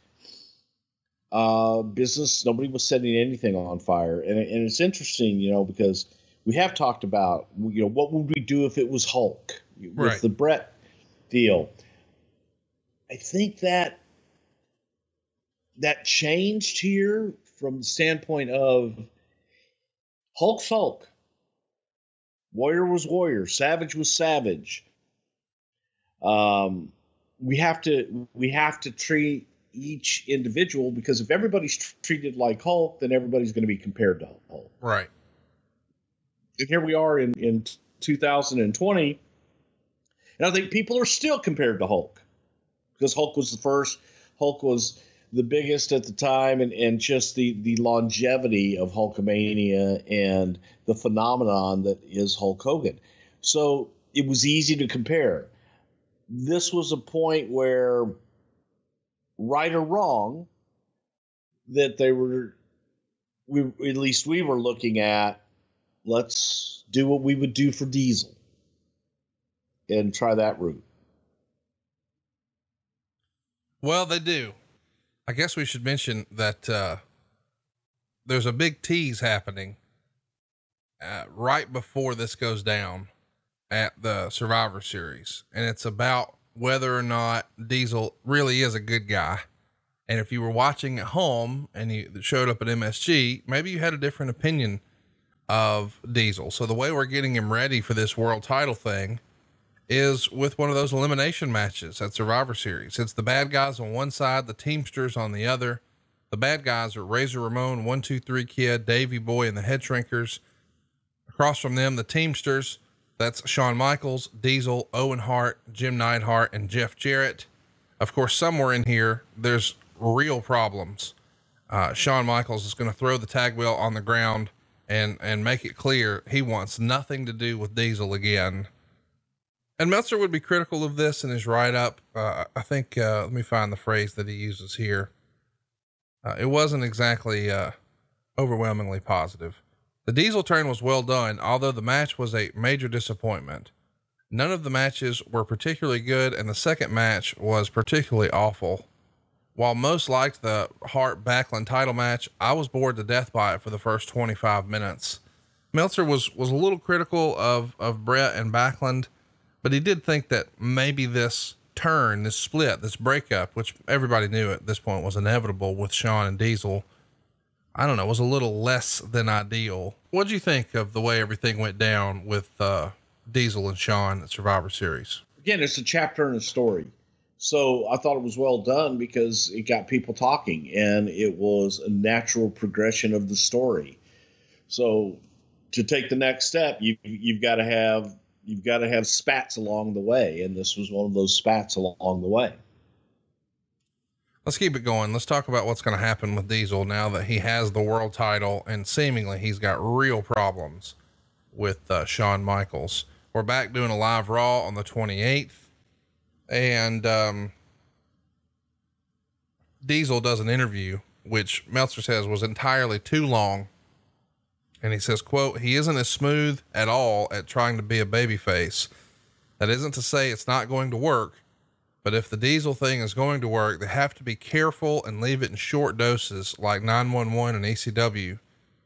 Business, nobody was setting anything on fire. And it's interesting, because we have talked about, what would we do if it was Hulk with the Bret deal? I think that changed here from the standpoint of Hulk's Hulk. Warrior was Warrior. Savage was Savage. we have to treat each individual, because if everybody's treated like Hulk, then everybody's going to be compared to Hulk. Right. And here we are in 2020, and I think people are still compared to Hulk, because Hulk was the first. Hulk was the biggest at the time, and just the longevity of Hulkamania and the phenomenon that is Hulk Hogan. So it was easy to compare. This was a point where, right or wrong, that at least we were looking at, let's do what we would do for Diesel and try that route. Well, they do. I guess we should mention that, there's a big tease happening, right before this goes down at the Survivor Series. And it's about whether or not Diesel really is a good guy. And if you were watching at home and you showed up at MSG, maybe you had a different opinion of Diesel. So the way we're getting him ready for this world title thing is with one of those elimination matches at Survivor Series. It's the bad guys on one side, the Teamsters on the other. The bad guys are Razor Ramon, 1-2-3 Kid, Davey Boy, and the Head Shrinkers. Across from them, the Teamsters, that's Shawn Michaels, Diesel, Owen Hart, Jim Neidhart, and Jeff Jarrett. Of course, somewhere in here, there's real problems. Shawn Michaels is going to throw the tag wheel on the ground and make it clear he wants nothing to do with Diesel again. And Meltzer would be critical of this in his write-up. I think, let me find the phrase that he uses here. It wasn't exactly, overwhelmingly positive. The Diesel turn was well done, although the match was a major disappointment. None of the matches were particularly good, and the second match was particularly awful. While most liked the Hart Backlund title match, I was bored to death by it for the first 25 minutes. Meltzer was a little critical of Brett and Backlund, but he did think that maybe this turn, this split, this breakup, which everybody knew at this point was inevitable with Shawn and Diesel, I don't know, was a little less than ideal. What'd you think of the way everything went down with Diesel and Shawn at Survivor Series? Again, it's a chapter in a story. So I thought it was well done because it got people talking, and it was a natural progression of the story. So to take the next step, you've got to have spats along the way. And this was one of those spats along the way. Let's keep it going. Let's talk about what's going to happen with Diesel now that he has the world title and seemingly he's got real problems with Shawn Michaels. We're back doing a live Raw on the 28th, and Diesel does an interview, which Meltzer says was entirely too long. And he says, quote, "He isn't as smooth at all at trying to be a babyface. That isn't to say it's not going to work, but if the Diesel thing is going to work, they have to be careful and leave it in short doses like 911 and ECW,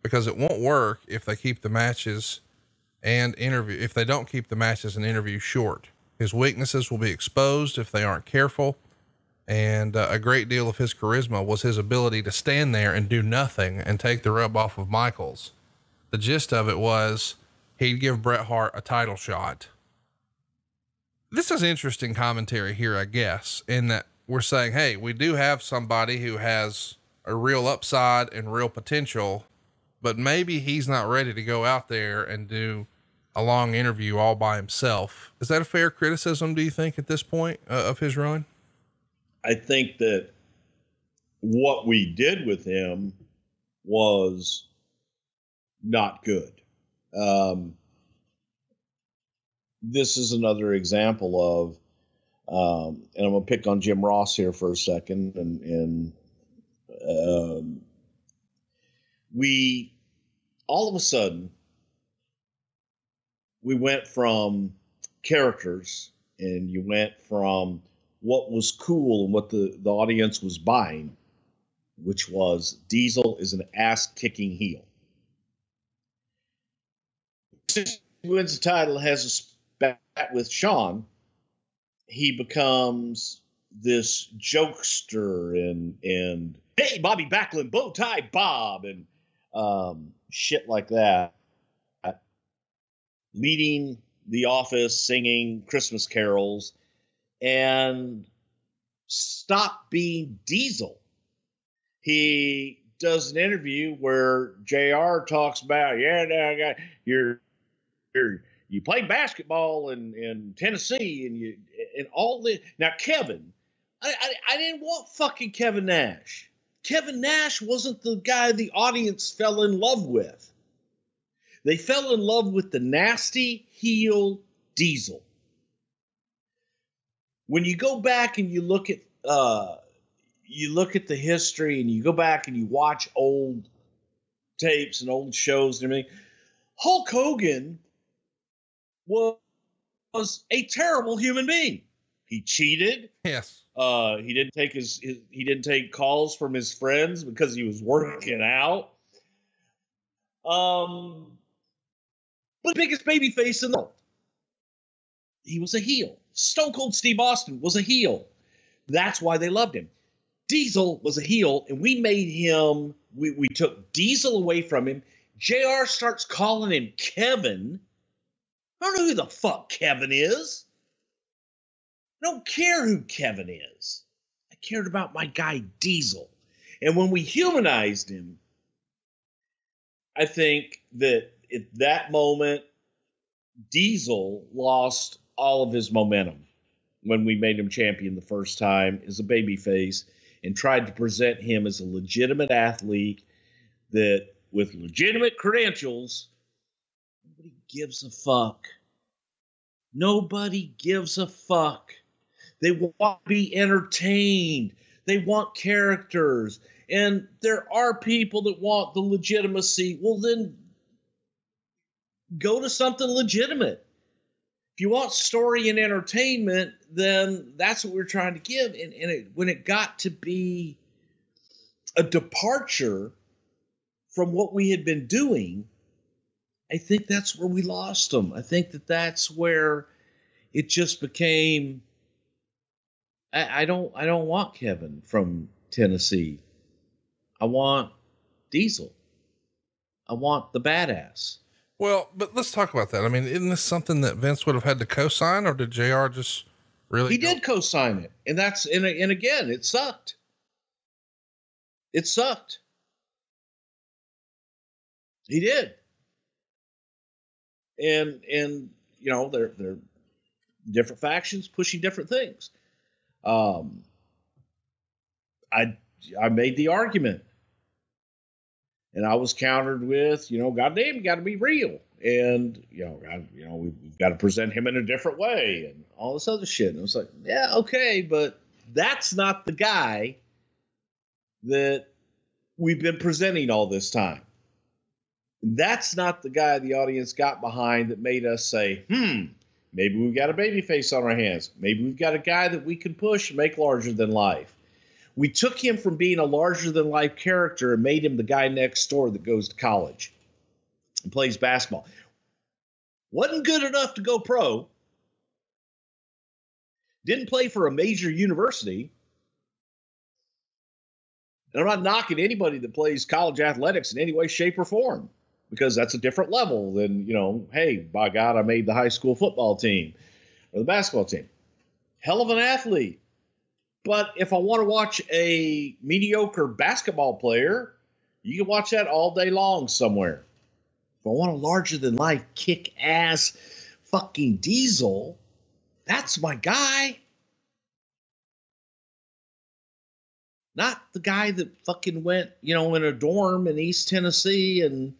because it won't work if they keep the matches and interview. If they don't keep the matches and interview short, his weaknesses will be exposed if they aren't careful. And a great deal of his charisma was his ability to stand there and do nothing and take the rub off of Michaels. The gist of it was he'd give Bret Hart a title shot." This is interesting commentary here, I guess, in that we're saying, hey, we do have somebody who has a real upside and real potential, but maybe he's not ready to go out there and do a long interview all by himself. Is that a fair criticism, do you think, at this point of his run? I think that what we did with him was not good. This is another example of, and I'm going to pick on Jim Ross here for a second. We, all of a sudden, we went from characters, and you went from what was cool and what the audience was buying, which was Diesel is an ass-kicking heel. Since he wins the title, has a spat with Shawn, he becomes this jokester and hey, Bobby Backlund, bow tie Bob, and shit like that. Leading the office, singing Christmas carols, and stop being Diesel. He does an interview where JR talks about, you played basketball in Tennessee and all this. Now, Kevin, I didn't want fucking Kevin Nash. Kevin Nash wasn't the guy the audience fell in love with. They fell in love with the nasty heel Diesel. When you go back and you look at the history and you go back and you watch old tapes and old shows and everything, Hulk Hogan was a terrible human being. He cheated. Yes. He didn't take calls from his friends because he was working out. But the biggest babyface in the world. He was a heel. Stone Cold Steve Austin was a heel. That's why they loved him. Diesel was a heel, and we made him, we took Diesel away from him. JR starts calling him Kevin. I don't know who the fuck Kevin is. I don't care who Kevin is. I cared about my guy Diesel. And when we humanized him, I think that at that moment, Diesel lost all of his momentum when we made him champion the first time as a babyface and tried to present him as a legitimate athlete that with legitimate credentials, nobody gives a fuck. Nobody gives a fuck. They want to be entertained. They want characters. And there are people that want the legitimacy. Well, then go to something legitimate. If you want story and entertainment, then that's what we're trying to give. And when it got to be a departure from what we had been doing, I think that's where we lost them. I think that's where it just became, I don't want Kevin from Tennessee. I want Diesel. I want the badass. Well, but let's talk about that. I mean, isn't this something that Vince would have had to co-sign, or did JR just really? He did co-sign it. And and again, it sucked. It sucked. He did. And you know, they're different factions pushing different things. I made the argument, and I was countered with, goddamn, you got to be real, and we've got to present him in a different way, and all this other shit. And I was like, yeah, okay, but that's not the guy that we've been presenting all this time. That's not the guy the audience got behind that made us say, maybe we've got a babyface on our hands. Maybe we've got a guy that we can push and make larger than life. We took him from being a larger than life character and made him the guy next door that goes to college and plays basketball. Wasn't good enough to go pro. Didn't play for a major university. And I'm not knocking anybody that plays college athletics in any way, shape, or form, because that's a different level than, hey, by God, I made the high school football team or the basketball team. Hell of an athlete. But if I want to watch a mediocre basketball player, you can watch that all day long somewhere. If I want a larger than life kick-ass fucking Diesel, that's my guy. Not the guy that fucking went, in a dorm in East Tennessee, and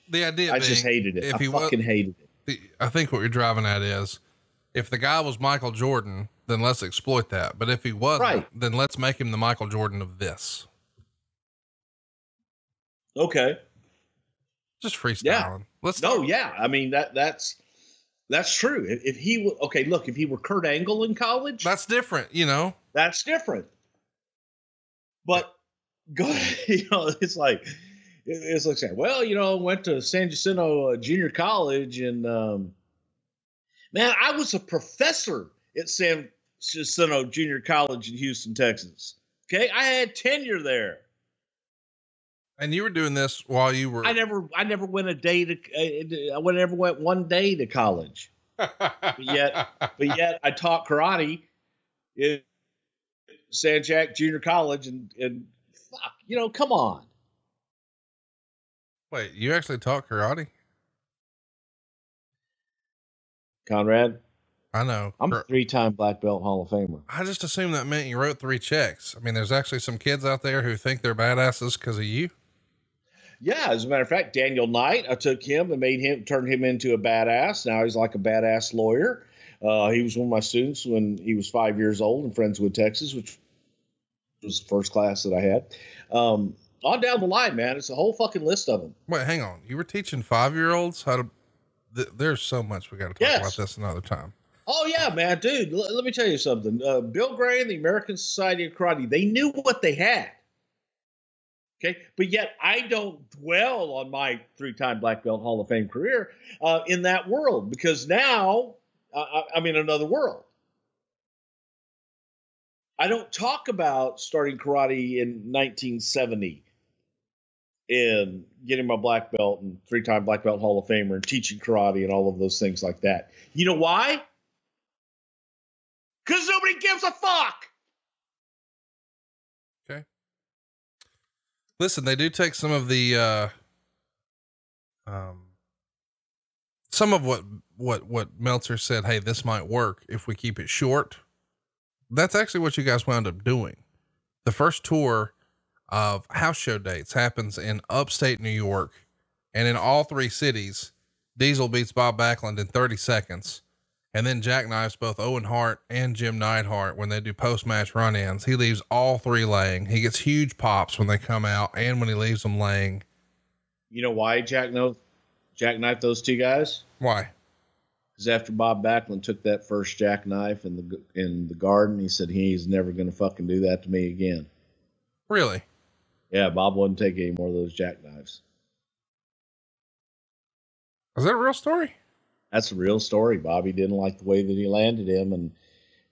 the idea I just hated it. I fucking hated it. I think what you're driving at is, if the guy was Michael Jordan, then let's exploit that. But if he wasn't, then let's make him the Michael Jordan of this. Okay. Just freestyling. Yeah. I mean, that's true. If he if he were Kurt Angle in college, that's different, That's different. But it's like saying, well, went to San Jacinto Junior College, and man, I was a professor at San Jacinto Junior College in Houston, Texas. Okay, I had tenure there. And you were doing this while you were. I never went a day to. I never went one day to college. but yet I taught karate in San Jack Junior College and fuck, come on. Wait, you actually taught karate? Conrad? I know. I'm a 3-time black belt Hall of Famer. I just assumed that meant you wrote 3 checks. I mean, there's actually some kids out there who think they're badasses because of you. Yeah, as a matter of fact, Daniel Knight, I took him and turned him into a badass. Now he's like a badass lawyer. He was one of my students when he was 5 years old in Friendswood, Texas, which was the first class that I had. On down the line, man, it's a whole fucking list of them. Wait, hang on. You were teaching 5-year-olds how to, there's so much we got to talk about this another time. Oh yeah, man, dude, let me tell you something. Bill Gray and the American Society of Karate, they knew what they had. Okay. But yet I don't dwell on my 3-time black belt Hall of Fame career, in that world, because now I'm in another world. I don't talk about starting karate in 1970 and getting my black belt and 3-time black belt Hall of Famer and teaching karate and all of those things like that. You know why? Because nobody gives a fuck. Okay. Listen, they do take some of the, some of what Meltzer said, hey, this might work if we keep it short. That's actually what you guys wound up doing. The first tour of house show dates happens in upstate New York, and in all 3 cities, Diesel beats Bob Backlund in 30 seconds. And then jackknives both Owen Hart and Jim Neidhart when they do post-match run-ins. He leaves all 3 laying. He gets huge pops when they come out and when he leaves them laying. You know why jackknifed those 2 guys? Why? Because after Bob Backlund took that first jackknife in the garden, he said he's never going to fucking do that to me again. Really? Yeah, Bob wouldn't take any more of those jackknives. Is that a real story? That's a real story. Bobby didn't like the way that he landed him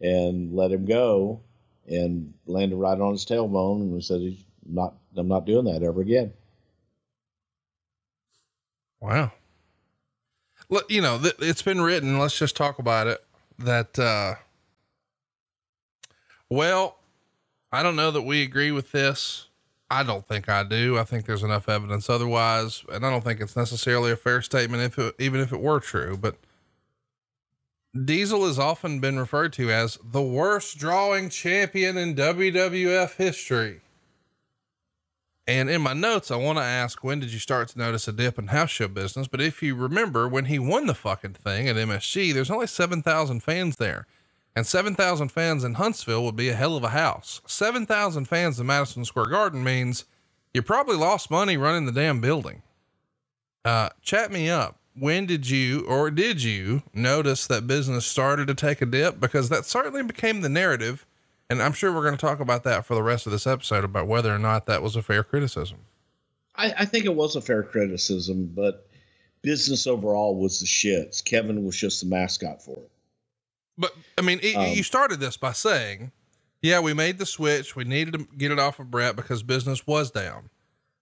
and let him go and landed right on his tailbone and said, I'm not doing that ever again. Wow. Look, it's been written. Let's just talk about it. That, well, I don't know that we agree with this. I don't think I do. I think there's enough evidence otherwise, and I don't think it's necessarily a fair statement even if it were true, but Diesel has often been referred to as the worst drawing champion in WWF history. And in my notes, I want to ask, when did you start to notice a dip in house show business? But if you remember, when he won the fucking thing at MSG, there's only 7,000 fans there. And 7,000 fans in Huntsville would be a hell of a house. 7,000 fans in Madison Square Garden means you probably lost money running the damn building. Chat me up. When did you notice that business started to take a dip? Because that certainly became the narrative. And I'm sure we're going to talk about that for the rest of this episode about whether or not that was a fair criticism. I think it was a fair criticism, but business overall was the shits. Kevin was just the mascot for it. But I mean, you started this by saying, yeah, we made the switch. We needed to get it off of Brett because business was down.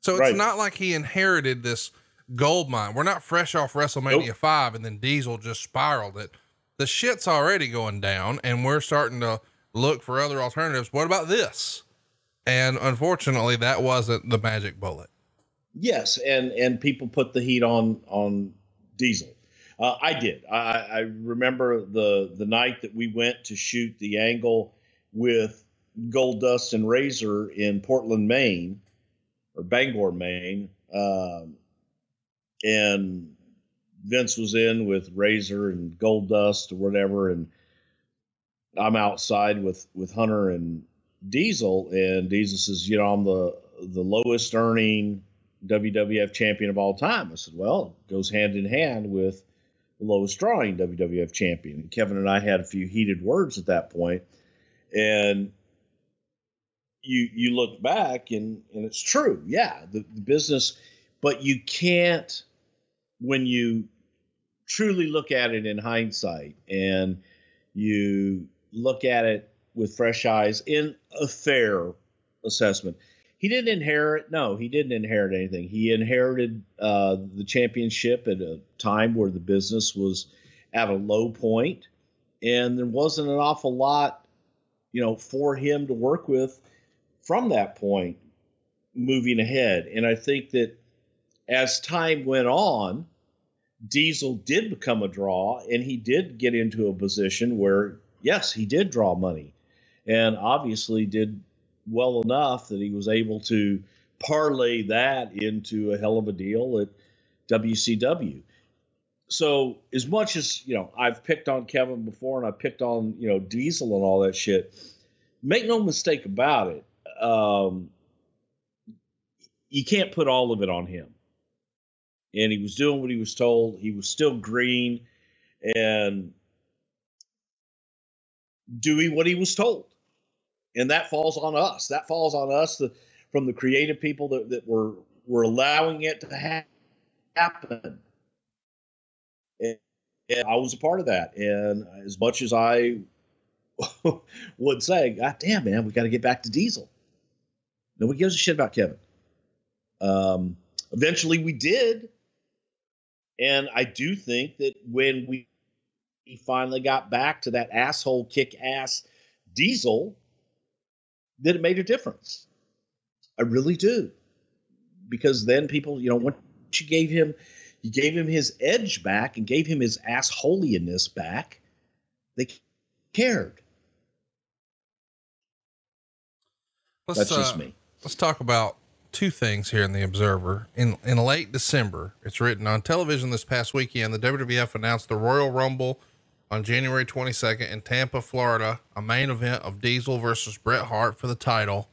So it's not like he inherited this gold mine. We're not fresh off WrestleMania 5 and then Diesel just spiraled it. The shit's already going down and we're starting to look for other alternatives. What about this? And unfortunately that wasn't the magic bullet. Yes. And people put the heat on Diesel. I did. I remember the night that we went to shoot the angle with Goldust and Razor in Portland, Maine, or Bangor, Maine. And Vince was in with Razor and Goldust or whatever. And I'm outside with Hunter and Diesel, and Diesel says, I'm the lowest earning WWF champion of all time. I said, well, it goes hand in hand with the lowest drawing WWF champion. And Kevin and I had a few heated words at that point. And you look back and it's true. Yeah. The business, but you can't, when you truly look at it in hindsight and you look at it with fresh eyes in a fair assessment, he didn't inherit. No, he didn't inherit anything. He inherited the championship at a time where the business was at a low point, and there wasn't an awful lot for him to work with from that point moving ahead. And I think that as time went on, Diesel did become a draw, and he did get into a position where, yes, he did draw money, and obviously did well enough that he was able to parlay that into a hell of a deal at WCW. So as much as, I've picked on Kevin before and I picked on, Diesel and all that shit, make no mistake about it. You can't put all of it on him. And he was doing what he was told. He was still green and doing what he was told. And that falls on us. That falls on us from the creative people that were allowing it to happen. And I was a part of that. And as much as I would say, God damn, man, we got to get back to Diesel. Nobody gives a shit about Kevin. Eventually we did. And I do think that when we finally got back to that asshole kick-ass Diesel, that it made a difference. I really do. Because then people, once you gave him his edge back and gave him his assholiness back, they cared. That's just me. Let's talk about two things here in the Observer. In late December, it's written, on television this past weekend, the WWF announced the Royal Rumble on January 22nd in Tampa, Florida, a main event of Diesel versus Bret Hart for the title.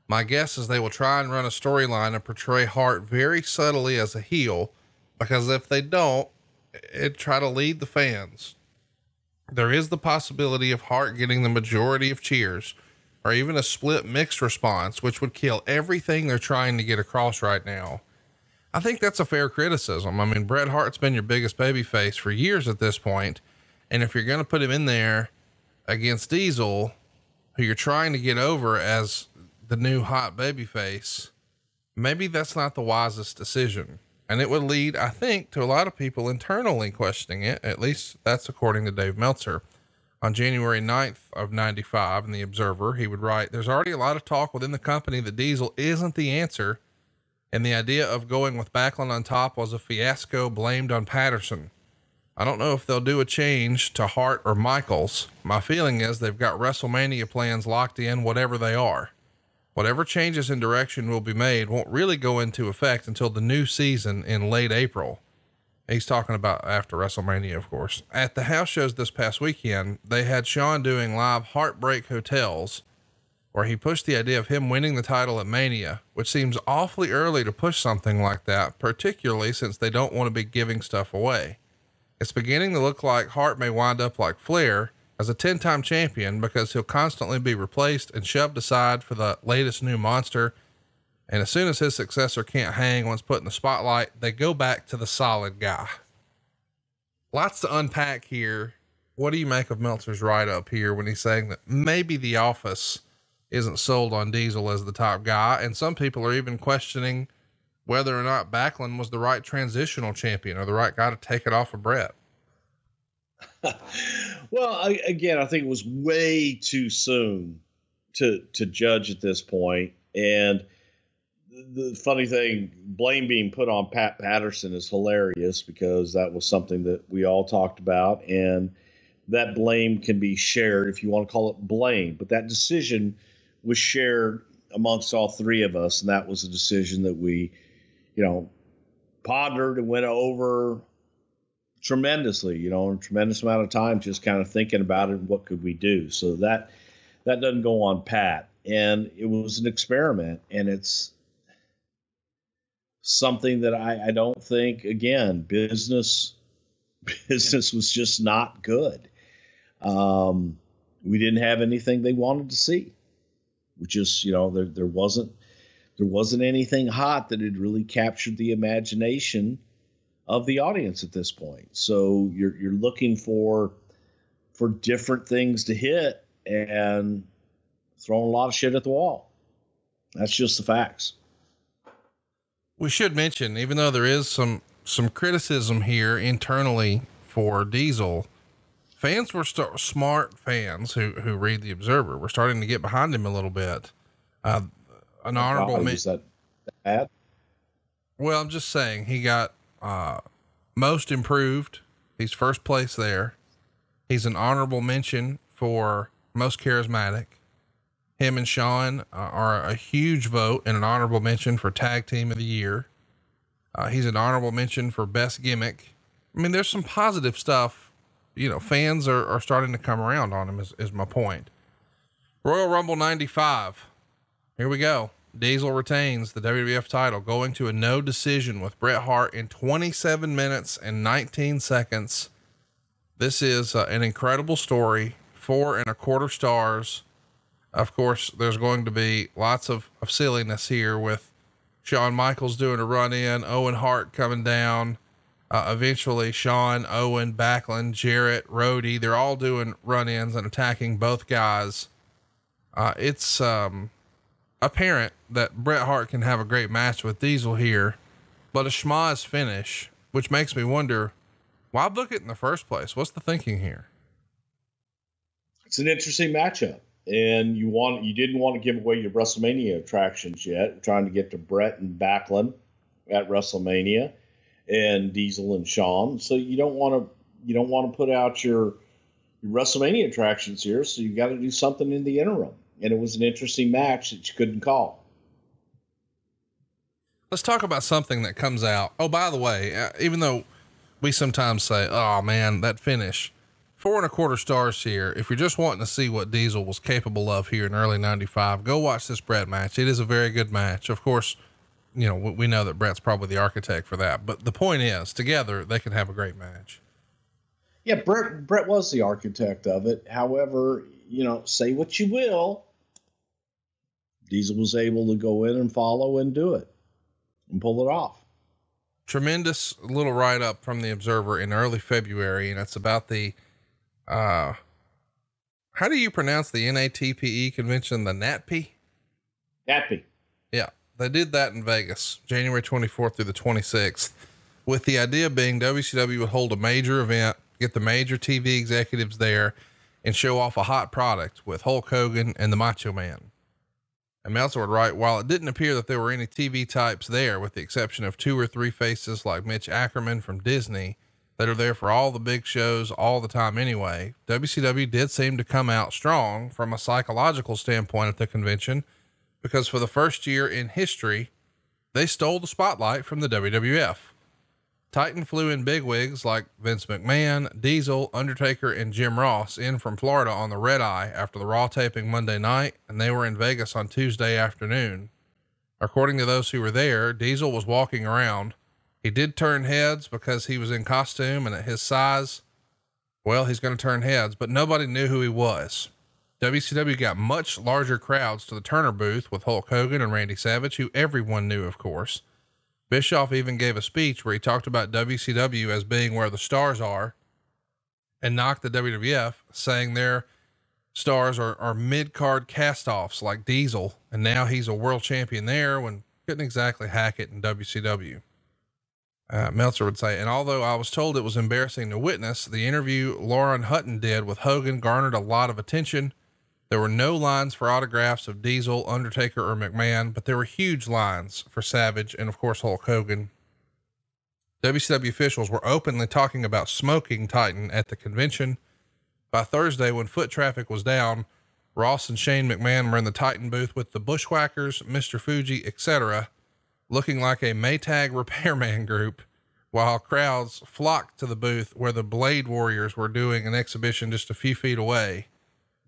My guess is they will try and run a storyline and portray Hart very subtly as a heel, because if they don't, it try to lead the fans. There is the possibility of Hart getting the majority of cheers, or even a split mixed response, which would kill everything they're trying to get across right now. I think that's a fair criticism. I mean, Bret Hart's been your biggest babyface for years at this point, and if you're going to put him in there against Diesel, who you're trying to get over as the new hot babyface, maybe that's not the wisest decision. And it would lead, I think, to a lot of people internally questioning it. At least that's according to Dave Meltzer. On January 9th of 95 in the Observer, he would write, there's already a lot of talk within the company that Diesel isn't the answer, and the idea of going with Backlund on top was a fiasco blamed on Patterson. I don't know if they'll do a change to Hart or Michaels. My feeling is they've got Wrestlemania plans locked in, whatever they are. Whatever changes in direction will be made won't really go into effect until the new season in late April. He's talking about after WrestleMania, of course. At the house shows this past weekend, they had Shawn doing live Heartbreak Hotels, where he pushed the idea of him winning the title at Mania, which seems awfully early to push something like that, particularly since they don't want to be giving stuff away. It's beginning to look like Hart may wind up like Flair as a 10-time champion, because he'll constantly be replaced and shoved aside for the latest new monster. And as soon as his successor can't hang once put in the spotlight, they go back to the solid guy. Lots to unpack here. What do you make of Meltzer's write up here when he's saying that maybe the office isn't sold on Diesel as the top guy? And some people are even questioning whether or not Backlund was the right transitional champion or the right guy to take it off of Bret. Well, again, I think it was way too soon to judge at this point. And the funny thing, blame being put on Pat Patterson is hilarious, because that was something that we all talked about, and that blame can be shared if you want to call it blame, but that decision was shared amongst all three of us. And that was a decision that we, pondered and went over tremendously, a tremendous amount of time, just kind of thinking about it and what could we do. So that doesn't go on Pat. And it was an experiment, and it's something that I don't think, again, business was just not good. We didn't have anything they wanted to see. We just, there wasn't anything hot that had really captured the imagination of the audience at this point. So you're looking for different things to hit and throwing a lot of shit at the wall. That's just the facts. We should mention, even though there is some criticism here internally for Diesel, fans were smart fans who read the Observer. We're starting to get behind him a little bit. An honorable is that bad? Well, I'm just saying he got, most improved. He's first place there. He's an honorable mention for most charismatic. Him and Sean are a huge vote and an honorable mention for tag team of the year. He's an honorable mention for best gimmick. I mean, there's some positive stuff, fans are starting to come around on him is my point. Royal Rumble 95. Here we go. Diesel retains the WWF title, going to a no decision with Bret Hart in 27 minutes and 19 seconds. This is an incredible story. 4.25 stars. Of course, there's going to be lots of silliness here with Shawn Michaels doing a run in, Owen Hart coming down. Eventually Shawn, Owen, Backlund, Jarrett, Rhodey, they're all doing run ins and attacking both guys. It's, apparent that Bret Hart can have a great match with Diesel here, but a schmoz finish, which makes me wonder, why book it in the first place? What's the thinking here? It's an interesting matchup, and you didn't want to give away your WrestleMania attractions yet. We're trying to get to Bret and Backlund at WrestleMania and Diesel and Shawn. So you don't want to put out your WrestleMania attractions here. So you got to do something in the interim. And it was an interesting match that you couldn't call. Let's talk about something that comes out. Oh, by the way, even though we sometimes say, oh man, that finish, 4.25 stars here. If you're just wanting to see what Diesel was capable of here in early 95, go watch this Bret match. It is a very good match. Of course, we know that Bret's probably the architect for that, but the point is together they can have a great match. Yeah. Bret was the architect of it. However, say what you will, Diesel was able to go in and follow and do it and pull it off. Tremendous little write up from the Observer in early February. And it's about the, how do you pronounce the NATPE convention? The NATPE? NATPE. Yeah. They did that in Vegas, January 24th through the 26th, with the idea being WCW would hold a major event, get the major TV executives there and show off a hot product with Hulk Hogan and the Macho Man. And Meltzer would write, while it didn't appear that there were any TV types there, with the exception of 2 or 3 faces like Mitch Ackerman from Disney that are there for all the big shows all the time anyway, WCW did seem to come out strong from a psychological standpoint at the convention, because for the first year in history, they stole the spotlight from the WWF. Titan flew in bigwigs like Vince McMahon, Diesel, Undertaker, and Jim Ross in from Florida on the red eye after the Raw taping Monday night, and they were in Vegas on Tuesday afternoon. According to those who were there, Diesel was walking around. He did turn heads because he was in costume, and at his size, well, he's going to turn heads, but nobody knew who he was. WCW got much larger crowds to the Turner booth with Hulk Hogan and Randy Savage, who everyone knew, of course. Bischoff even gave a speech where he talked about WCW as being where the stars are and knocked the WWF, saying their stars are mid-card cast-offs like Diesel. And now he's a world champion there when couldn't exactly hack it in WCW. Meltzer would say, and although I was told it was embarrassing to witness, the interview Lauren Hutton did with Hogan garnered a lot of attention. There were no lines for autographs of Diesel, Undertaker, or McMahon, but there were huge lines for Savage and of course Hulk Hogan. WCW officials were openly talking about smoking Titan at the convention. By Thursday, when foot traffic was down, Ross and Shane McMahon were in the Titan booth with the Bushwhackers, Mr. Fuji, etc., looking like a Maytag repairman group, while crowds flocked to the booth where the Blade Warriors were doing an exhibition just a few feet away.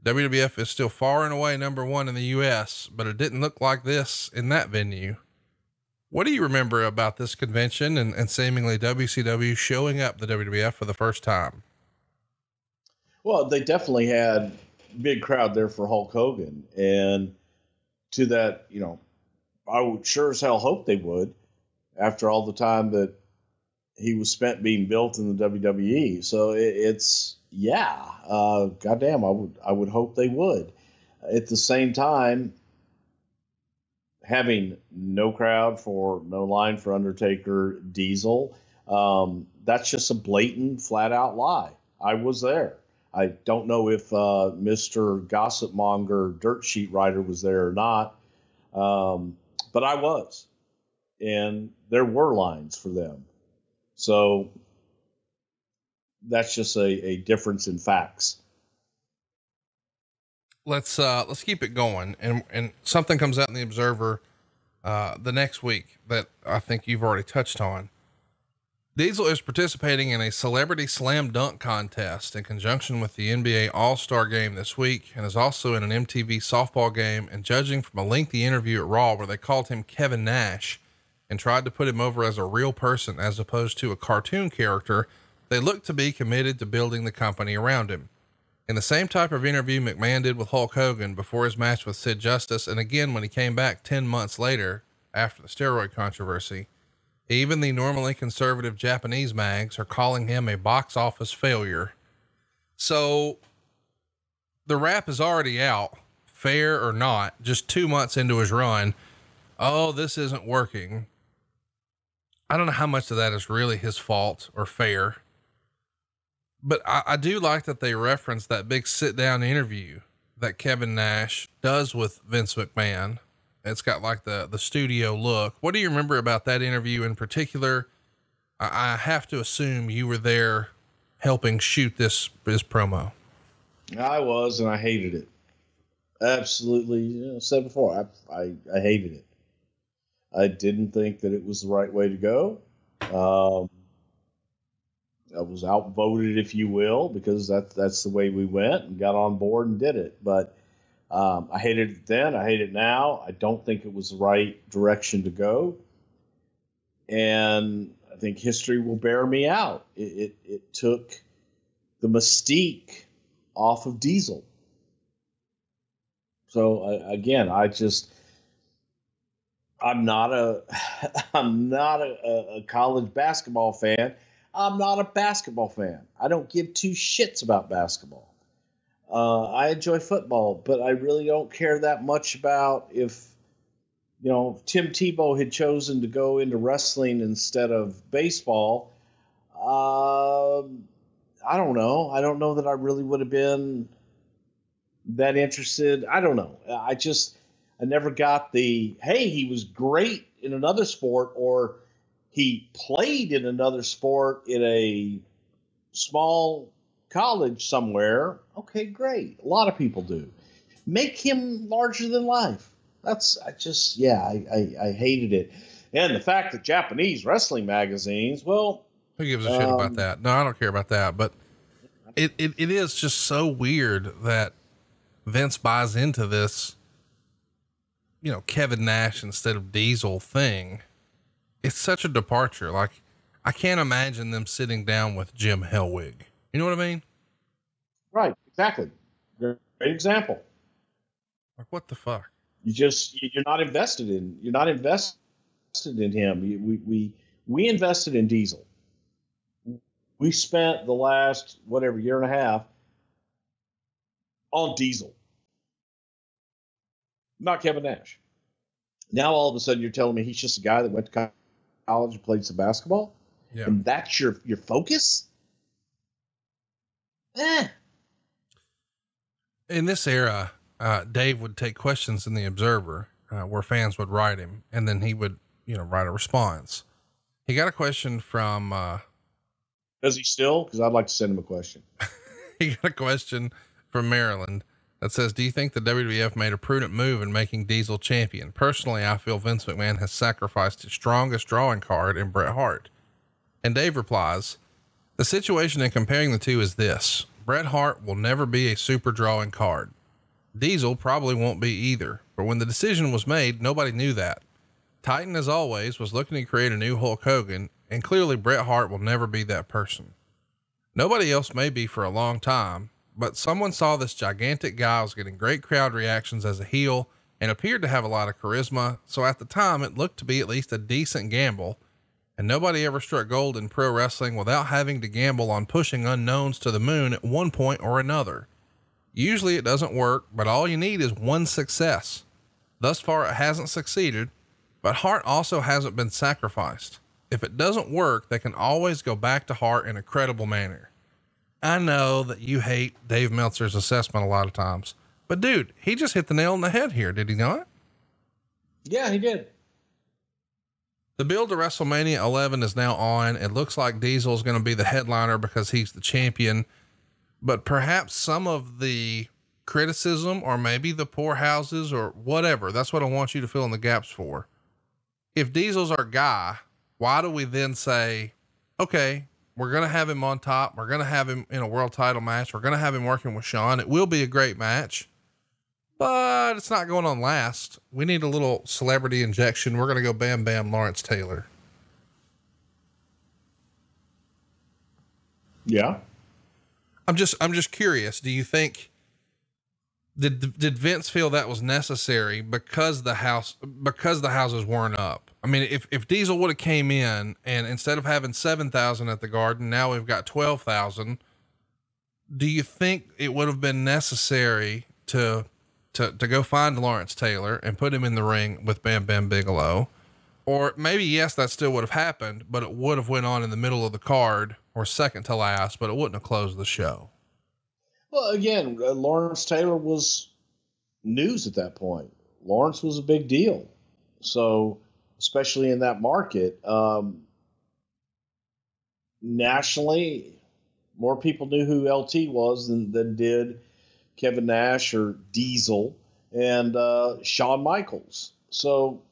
WWF is still far and away number 1 in the US, but it didn't look like this in that venue. What do you remember about this convention and seemingly WCW showing up the WWF for the first time? Well, they definitely had big crowd there for Hulk Hogan, and to that, I would sure as hell hope they would, after all the time that he was spent being built in the WWE. So goddamn, I would hope they would. At the same time, having no crowd for no line for Undertaker, Diesel, that's just a blatant, flat out lie. I was there. I don't know if Mr. Gossip Monger Dirt Sheet Writer was there or not, but I was. And there were lines for them. So that's just a difference in facts. Let's keep it going. And something comes out in the Observer the next week that I think you've already touched on. Diesel is participating in a celebrity slam dunk contest in conjunction with the NBA All-Star game this week, and is also in an MTV softball game, and judging from a lengthy interview at Raw where they called him Kevin Nash and tried to put him over as a real person as opposed to a cartoon character, they look to be committed to building the company around him. In the same type of interview McMahon did with Hulk Hogan before his match with Sid Justice, and again when he came back 10 months later after the steroid controversy, even the normally conservative Japanese mags are calling him a box office failure. So the rap is already out, fair or not, just 2 months into his run. Oh, this isn't working. I don't know how much of that is really his fault or fair, but I do like that they reference that big sit down interview that Kevin Nash does with Vince McMahon. It's got like the studio look. What do you remember about that interview in particular? I have to assume you were there helping shoot this promo. I was, and I hated it. Absolutely. Said before, I hated it. I didn't think that it was the right way to go. I was outvoted, if you will, because that's the way we went and got on board and did it. But I hated it then. I hate it now. I don't think it was the right direction to go. And I think history will bear me out. It took the mystique off of Diesel. So again, I'm not a college basketball fan. I'm not a basketball fan. I don't give two shits about basketball. I enjoy football, but I really don't care that much about if Tim Tebow had chosen to go into wrestling instead of baseball. I don't know. I don't know that I really would have been that interested. I don't know. I never got the, hey, he was great in another sport, or he played in another sport in a small college somewhere. Okay, great. A lot of people do. Make him larger than life. I hated it. And the fact that Japanese wrestling magazines, well, who gives a shit about that? No, I don't care about that, but it is just so weird that Vince buys into this, Kevin Nash instead of Diesel thing. It's such a departure. Like, I can't imagine them sitting down with Jim Hellwig. You know what I mean? Right. Exactly. Great example. Like, what the fuck? You're not invested in him. We invested in Diesel. We spent the last, year and a half on Diesel. Not Kevin Nash. Now all of a sudden you're telling me he's just a guy that went to college and played some basketball? Yeah. And that's your focus? In this era, Dave would take questions in the Observer, where fans would write him, and then he would, write a response. He got a question from, does he still? Cause I'd like to send him a question. He got a question from Maryland that says, do you think the WWF made a prudent move in making Diesel champion? Personally, I feel Vince McMahon has sacrificed his strongest drawing card in Bret Hart. And Dave replies, the situation in comparing the two is this: Bret Hart will never be a super drawing card. Diesel probably won't be either, but when the decision was made, nobody knew that. Titan, as always, was looking to create a new Hulk Hogan, and clearly Bret Hart will never be that person. Nobody else may be for a long time, but someone saw this gigantic guy was getting great crowd reactions as a heel and appeared to have a lot of charisma. So at the time it looked to be at least a decent gamble, and nobody ever struck gold in pro wrestling without having to gamble on pushing unknowns to the moon at one point or another. Usually it doesn't work, but all you need is one success. Thus far it hasn't succeeded, but Hart also hasn't been sacrificed. If it doesn't work, they can always go back to Hart in a credible manner. I know that you hate Dave Meltzer's assessment a lot of times, but dude, he just hit the nail on the head here. Did he not? Yeah, he did. The build to WrestleMania 11 is now on. It looks like Diesel is going to be the headliner because he's the champion, but perhaps some of the criticism or maybe the poorhouses or whatever, that's what I want you to fill in the gaps for. If Diesel's our guy, why do we then say, okay, we're going to have him on top. We're going to have him in a world title match. We're going to have him working with Shawn. It will be a great match, but it's not going on last. We need a little celebrity injection. We're going to go Bam Bam Lawrence Taylor. Yeah. I'm just curious. Do you think, did Vince feel that was necessary because the houses weren't up? I mean, if Diesel would have came in and instead of having 7,000 at the Garden, now we've got 12,000. Do you think it would have been necessary to go find Lawrence Taylor and put him in the ring with Bam Bam Bigelow? Or maybe, yes, that still would have happened, but it would have went on in the middle of the card or second to last, but it wouldn't have closed the show. Well, again, Lawrence Taylor was news at that point. Lawrence was a big deal. So, especially in that market, nationally, more people knew who LT was than did Kevin Nash or Diesel and Shawn Michaels. So,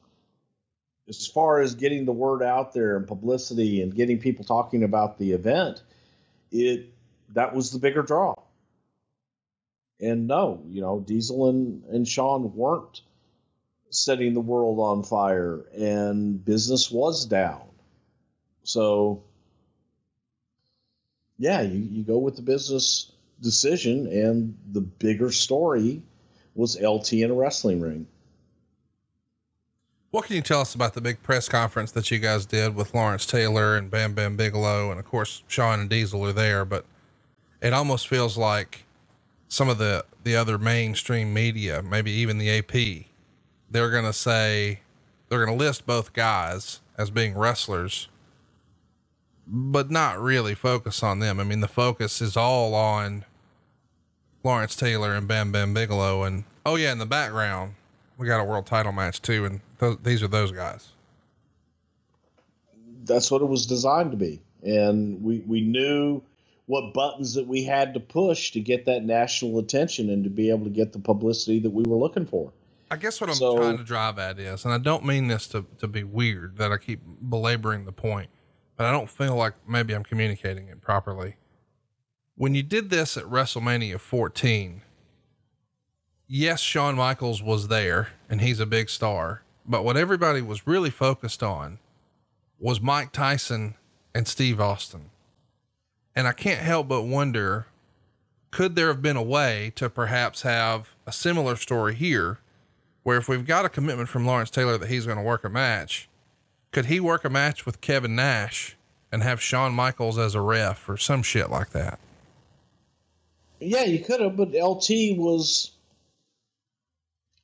as far as getting the word out there and publicity and getting people talking about the event, that was the bigger draw. And no, Diesel and Shawn weren't setting the world on fire, and business was down. So, yeah, you go with the business decision, and the bigger story was LT in a wrestling ring. What can you tell us about the big press conference that you guys did with Lawrence Taylor and Bam Bam Bigelow? And of course, Shawn and Diesel are there, but it almost feels like some of the other mainstream media, maybe even the AP, they're going to list both guys as being wrestlers, but not really focus on them. I mean, the focus is all on Lawrence Taylor and Bam Bam Bigelow. And oh yeah, in the background, we got a world title match too. And these are those guys. That's what it was designed to be. And we knew what buttons that we had to push to get that national attention and to be able to get the publicity that we were looking for. I guess what I'm trying to drive at is, and I don't mean this to be weird that I keep belaboring the point, but I don't feel like maybe I'm communicating it properly. When you did this at WrestleMania 14, yes, Shawn Michaels was there and he's a big star, but what everybody was really focused on was Mike Tyson and Steve Austin. And I can't help but wonder, could there have been a way to perhaps have a similar story here, where if we've got a commitment from Lawrence Taylor that he's going to work a match, could he work a match with Kevin Nash and have Shawn Michaels as a ref or some shit like that? Yeah, you could have, but LT was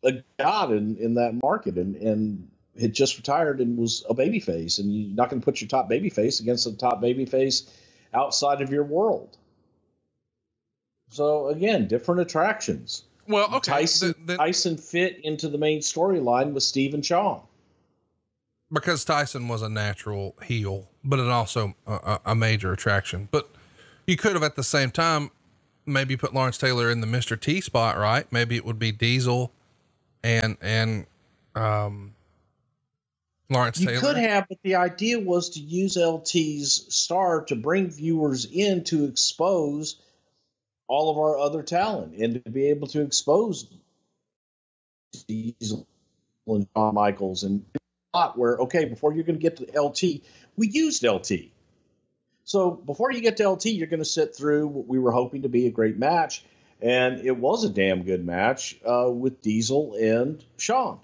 a god in that market and had just retired and was a babyface, and you're not going to put your top babyface against a top babyface outside of your world. So again, different attractions. Well, okay. Tyson fit into the main storyline with Steve and Shawn. Because Tyson was a natural heel, but it also a major attraction. But you could have at the same time maybe put Lawrence Taylor in the Mr. T spot, right? Maybe it would be Diesel and Lawrence Taylor. You could have, but the idea was to use LT's star to bring viewers in to expose all of our other talent and to be able to expose Diesel and Shawn Michaels and where, okay, before you're going to get to LT, we used LT. So before you get to LT, you're going to sit through what we were hoping to be a great match. And it was a damn good match with Diesel and Shawn.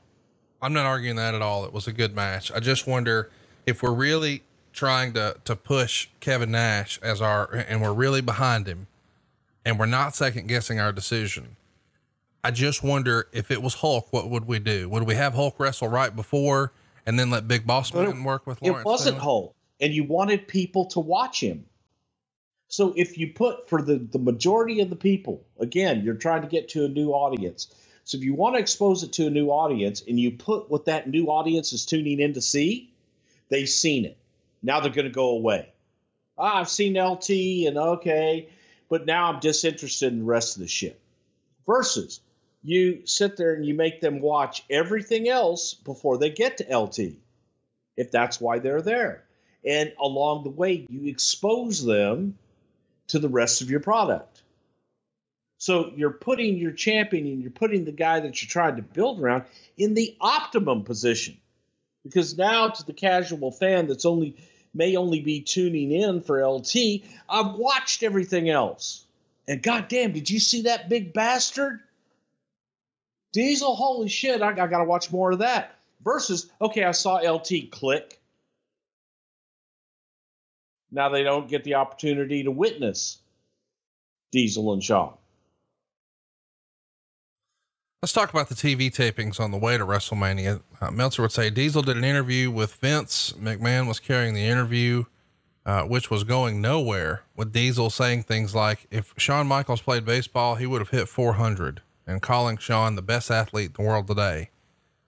I'm not arguing that at all. It was a good match. I just wonder if we're really trying to push Kevin Nash and we're really behind him and we're not second guessing our decision. I just wonder if it was Hulk, what would we do? Would we have Hulk wrestle right before and then let Big Boss Man work with Lawrence? It wasn't Taylor? Hulk, and you wanted people to watch him. So if you put for the majority of the people, again, you're trying to get to a new audience. So if you want to expose it to a new audience and you put what that new audience is tuning in to see, they've seen it. Now they're going to go away. I've seen LT and okay, but now I'm disinterested in the rest of the shit. Versus you sit there and you make them watch everything else before they get to LT, if that's why they're there. And along the way, you expose them to the rest of your product. So you're putting your champion and you're putting the guy that you're trying to build around in the optimum position. Because now to the casual fan that's may only be tuning in for LT, I've watched everything else. And goddamn, did you see that big bastard? Diesel, holy shit, I got to watch more of that. Versus, okay, I saw LT click. Now they don't get the opportunity to witness Diesel and Shawn. Let's talk about the TV tapings on the way to WrestleMania. Meltzer would say Diesel did an interview with Vince. McMahon was carrying the interview, which was going nowhere, with Diesel saying things like, if Shawn Michaels played baseball, he would have hit 400, and calling Shawn the best athlete in the world today.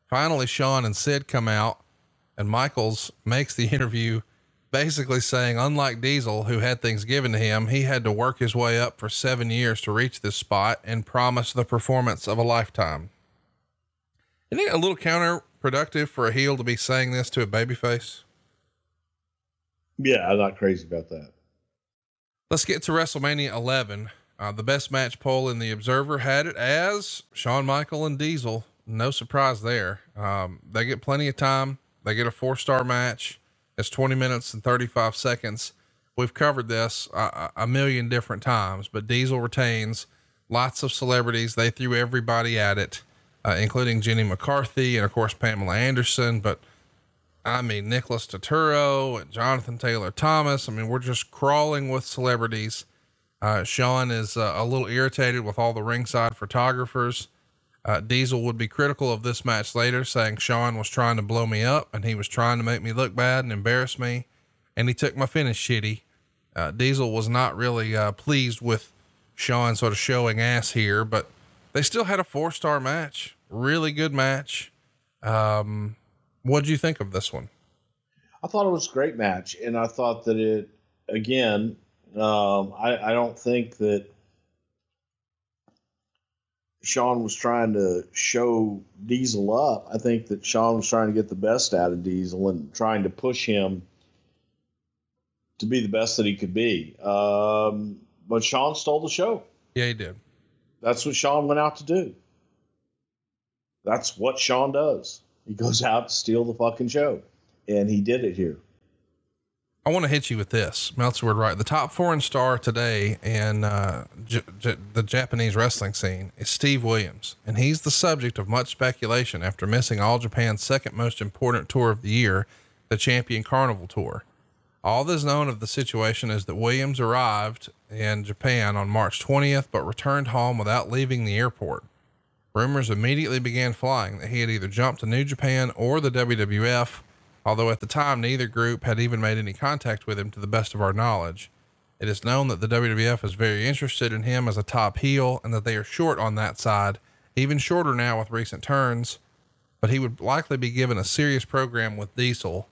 Finally, Shawn and Sid come out, and Michaels makes the interview basically saying, unlike Diesel, who had things given to him, he had to work his way up for 7 years to reach this spot and promise the performance of a lifetime. Isn't it a little counterproductive for a heel to be saying this to a babyface? Yeah, I'm not crazy about that. Let's get to WrestleMania 11. The best match poll in the Observer had it as Shawn Michaels and Diesel. No surprise there. They get plenty of time. They get a 4-star match. It's 20 minutes and 35 seconds. We've covered this a million different times, but Diesel retains. Lots of celebrities. They threw everybody at it, including Jenny McCarthy and of course Pamela Anderson. But I mean, Nicholas Turturro and Jonathan Taylor Thomas. I mean, we're just crawling with celebrities. Shawn is a little irritated with all the ringside photographers. Diesel would be critical of this match later, saying Shawn was trying to blow me up and he was trying to make me look bad and embarrass me. And he took my finish shitty. Diesel was not really, pleased with Shawn sort of showing ass here, but they still had a 4-star match. Really good match. What'd you think of this one? I thought it was a great match. And I thought that it, again, I don't think that Shawn was trying to show Diesel up. I think that Shawn was trying to get the best out of Diesel and trying to push him to be the best that he could be. But Shawn stole the show. Yeah, he did. That's what Shawn went out to do. That's what Shawn does. He goes out to steal the fucking show. And he did it here. I want to hit you with this. Meltzer would write, the top foreign star today in the Japanese wrestling scene is Steve Williams. And he's the subject of much speculation after missing All Japan's second most important tour of the year, the Champion Carnival Tour. All that is known of the situation is that Williams arrived in Japan on March 20th, but returned home without leaving the airport. Rumors immediately began flying that he had either jumped to New Japan or the WWF, although at the time, neither group had even made any contact with him to the best of our knowledge. It is known that the WWF is very interested in him as a top heel and that they are short on that side, even shorter now with recent turns, but he would likely be given a serious program with Diesel.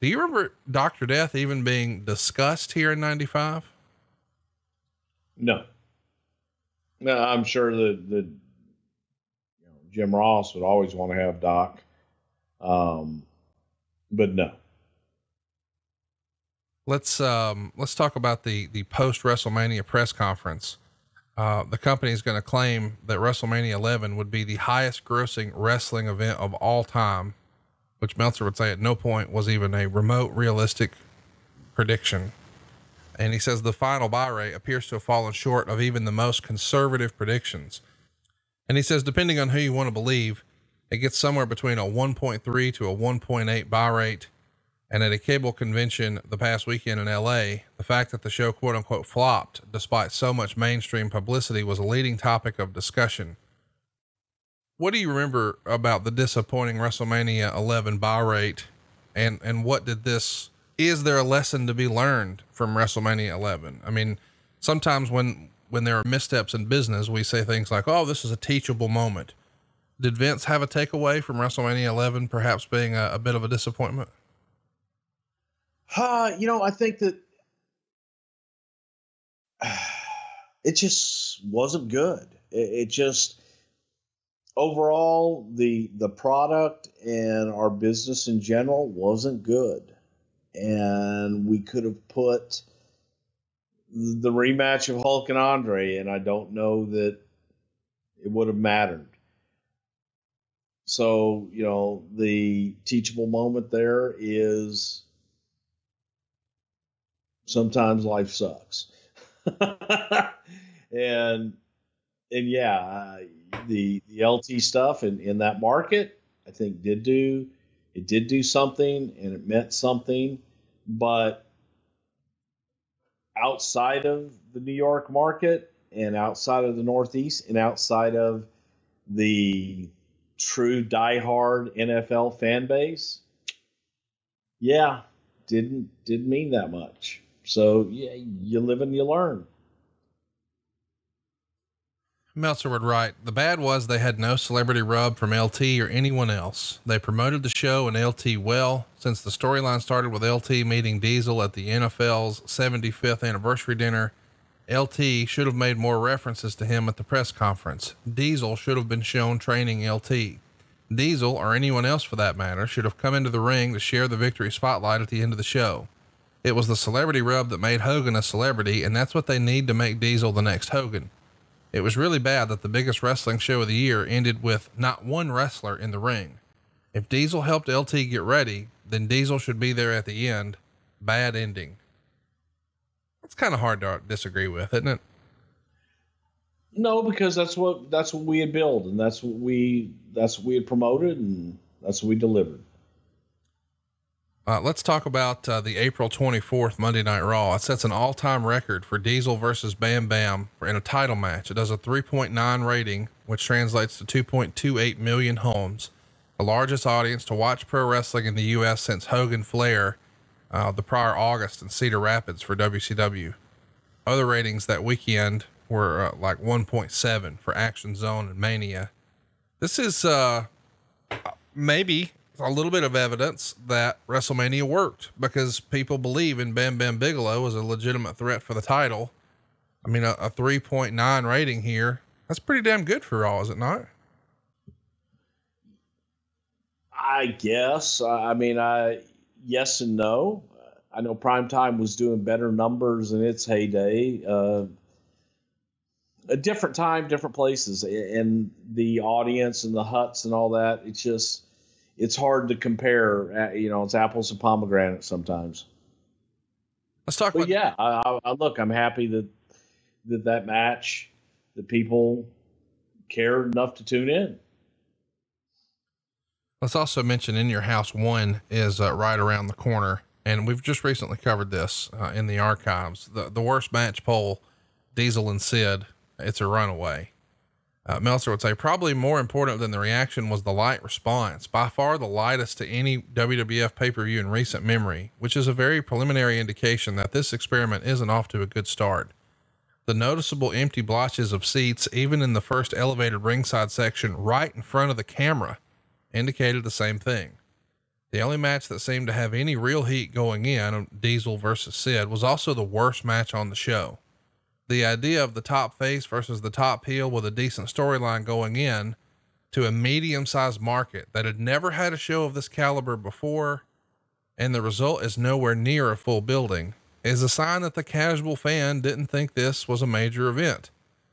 Do you remember Dr. Death even being discussed here in 95? No, I'm sure that Jim Ross would always want to have Doc. But no. Let's talk about the post WrestleMania press conference. The company is going to claim that WrestleMania 11 would be the highest grossing wrestling event of all time, which Meltzer would say at no point was even a remote realistic prediction. And he says the final buy rate appears to have fallen short of even the most conservative predictions. And he says, depending on who you want to believe, it gets somewhere between a 1.3 to a 1.8 buy rate. And at a cable convention the past weekend in LA, the fact that the show quote unquote flopped despite so much mainstream publicity was a leading topic of discussion. What do you remember about the disappointing WrestleMania 11 buy rate? And what did this, is there a lesson to be learned from WrestleMania 11? I mean, sometimes when there are missteps in business, we say things like, oh, this is a teachable moment. Did Vince have a takeaway from WrestleMania 11, perhaps being a bit of a disappointment? I think that it just wasn't good. It just, overall, the product and our business in general wasn't good. And we could have put the rematch of Hulk and Andre, and I don't know that it would have mattered. So, the teachable moment there is sometimes life sucks. and yeah, the LT stuff in that market, I think did do something, and it meant something, but outside of the New York market and outside of the Northeast and outside of the true diehard NFL fan base, yeah, didn't mean that much. So yeah, you live and you learn. Meltzer would write, the bad was they had no celebrity rub from LT or anyone else. They promoted the show and LT well, since the storyline started with LT meeting Diesel at the NFL's 75th anniversary dinner. LT should have made more references to him at the press conference. Diesel should have been shown training LT. Diesel, or anyone else for that matter, should have come into the ring to share the victory spotlight at the end of the show. It was the celebrity rub that made Hogan a celebrity, and that's what they need to make Diesel the next Hogan. It was really bad that the biggest wrestling show of the year ended with not one wrestler in the ring. If Diesel helped LT get ready, then Diesel should be there at the end. Bad ending. It's kind of hard to disagree with, isn't it? No, because that's what we had built, and that's what we had promoted, and that's what we delivered. Let's talk about the April 24th Monday Night Raw. It sets an all-time record for Diesel versus Bam Bam in a title match. It does a 3.9 rating, which translates to 2.28 million homes, the largest audience to watch pro wrestling in the U.S. since Hogan Flair, the prior August in Cedar Rapids for WCW. Other ratings that weekend were like 1.7 for Action Zone and Mania. This is maybe a little bit of evidence that WrestleMania worked, because people believe in Bam Bam Bigelow as a legitimate threat for the title. I mean, a 3.9 rating here, that's pretty damn good for Raw, is it not? I guess. I mean, yes and no. I know Primetime was doing better numbers in its heyday. A different time, different places, and the audience and the huts and all that. It's hard to compare. It's apples and pomegranates sometimes. Let's talk about. But yeah, I'm happy that match, that people cared enough to tune in. Let's also mention In Your House 1 is right around the corner. And we've just recently covered this in the archives. The worst match poll, Diesel and Sid, it's a runaway. Meltzer would say probably more important than the reaction was the light response, by far the lightest to any WWF pay-per-view in recent memory, which is a very preliminary indication that this experiment isn't off to a good start. The noticeable empty blotches of seats, even in the first elevated ringside section right in front of the camera, indicated the same thing. The only match that seemed to have any real heat going in, Diesel versus Sid, was also the worst match on the show. The idea of the top face versus the top heel with a decent storyline going in to a medium-sized market that had never had a show of this caliber before, and the result is nowhere near a full building, is a sign that the casual fan didn't think this was a major event,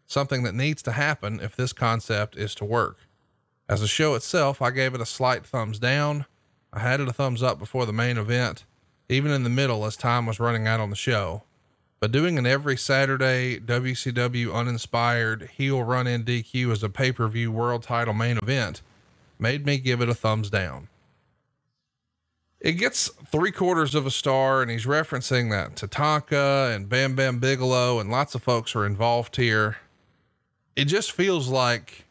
something that needs to happen if this concept is to work. As a show itself, I gave it a slight thumbs down. I had it a thumbs up before the main event, even in the middle as time was running out on the show. But doing an every Saturday WCW uninspired heel run in DQ as a pay-per-view world title main event made me give it a thumbs down. It gets 3/4 of a star, and he's referencing that Tatanka and Bam Bam Bigelow and lots of folks are involved here. It just feels like,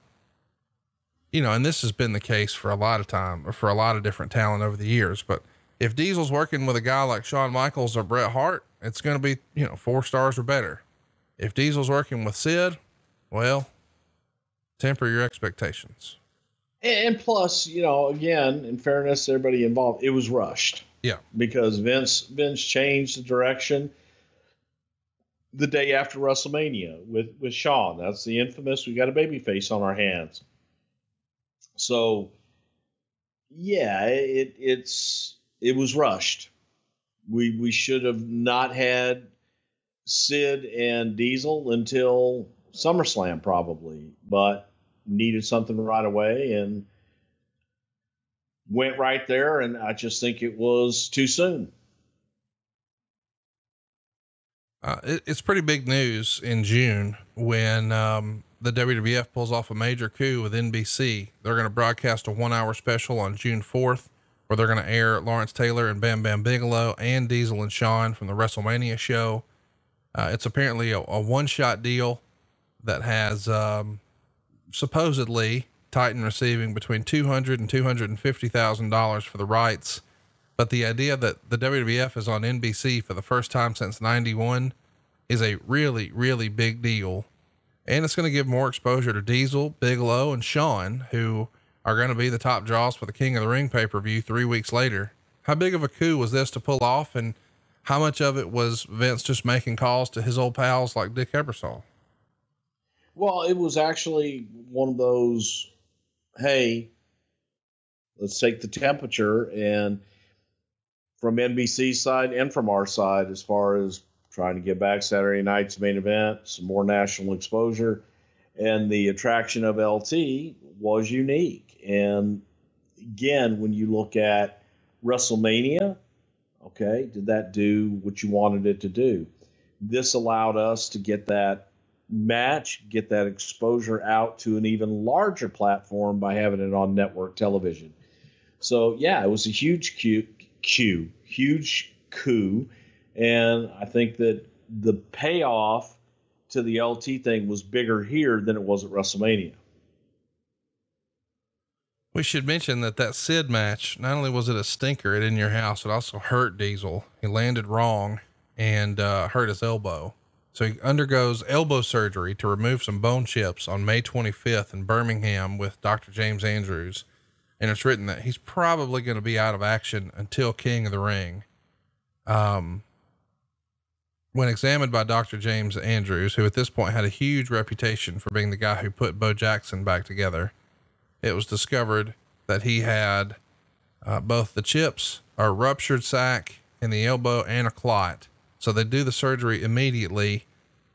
and this has been the case for a lot of time, or for a lot of different talent over the years, but if Diesel's working with a guy like Shawn Michaels or Bret Hart, it's going to be, 4 stars or better. If Diesel's working with Sid, well, temper your expectations. And plus, again, in fairness to everybody involved, it was rushed. Yeah. Because Vince changed the direction the day after WrestleMania with Shawn. That's the infamous, we got a baby face on our hands. So yeah, it was rushed. We should have not had Sid and Diesel until SummerSlam probably, but needed something right away and went right there. And I just think it was too soon. It's pretty big news in June when, the WWF pulls off a major coup with NBC. They're going to broadcast a 1-hour special on June 4th, where they're going to air Lawrence Taylor and Bam Bam Bigelow and Diesel and Shawn from the WrestleMania show. It's apparently a one-shot deal that has, supposedly Titan receiving between $200,000 and $250,000 for the rights. But the idea that the WWF is on NBC for the first time since 91 is a really, really big deal. And it's going to give more exposure to Diesel, Bigelow, and Shawn, who are going to be the top draws for the King of the Ring pay-per-view 3 weeks later. How big of a coup was this to pull off? And how much of it was Vince just making calls to his old pals like Dick Ebersol? Well, it was actually one of those, hey, let's take the temperature. And from NBC's side and from our side, as far as trying to get back Saturday night's main event, some more national exposure, and the attraction of LT was unique. And again, when you look at WrestleMania, okay, did that do what you wanted it to do? This allowed us to get that match, get that exposure out to an even larger platform by having it on network television. So yeah, it was a huge huge coup. And I think that the payoff to the LT thing was bigger here than it was at WrestleMania. We should mention that Sid match, not only was it a stinker at In Your House, it also hurt Diesel. He landed wrong and hurt his elbow. So he undergoes elbow surgery to remove some bone chips on May 25th in Birmingham with Dr. James Andrews. And it's written that he's probably going to be out of action until King of the Ring. When examined by Dr. James Andrews, who at this point had a huge reputation for being the guy who put Bo Jackson back together, it was discovered that he had both the chips, a ruptured sac in the elbow, and a clot. So they do the surgery immediately,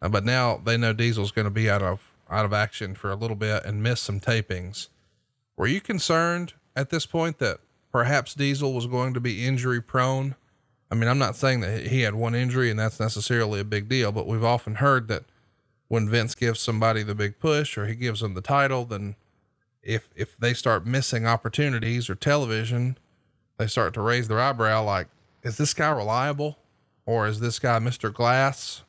but now they know Diesel's going to be out of action for a little bit and miss some tapings. Were you concerned at this point that perhaps Diesel was going to be injury prone? I mean, I'm not saying that he had one injury and that's necessarily a big deal, but we've often heard that when Vince gives somebody the big push or he gives them the title, then if they start missing opportunities or television, they start to raise their eyebrow like, is this guy reliable or is this guy Mr. Glass?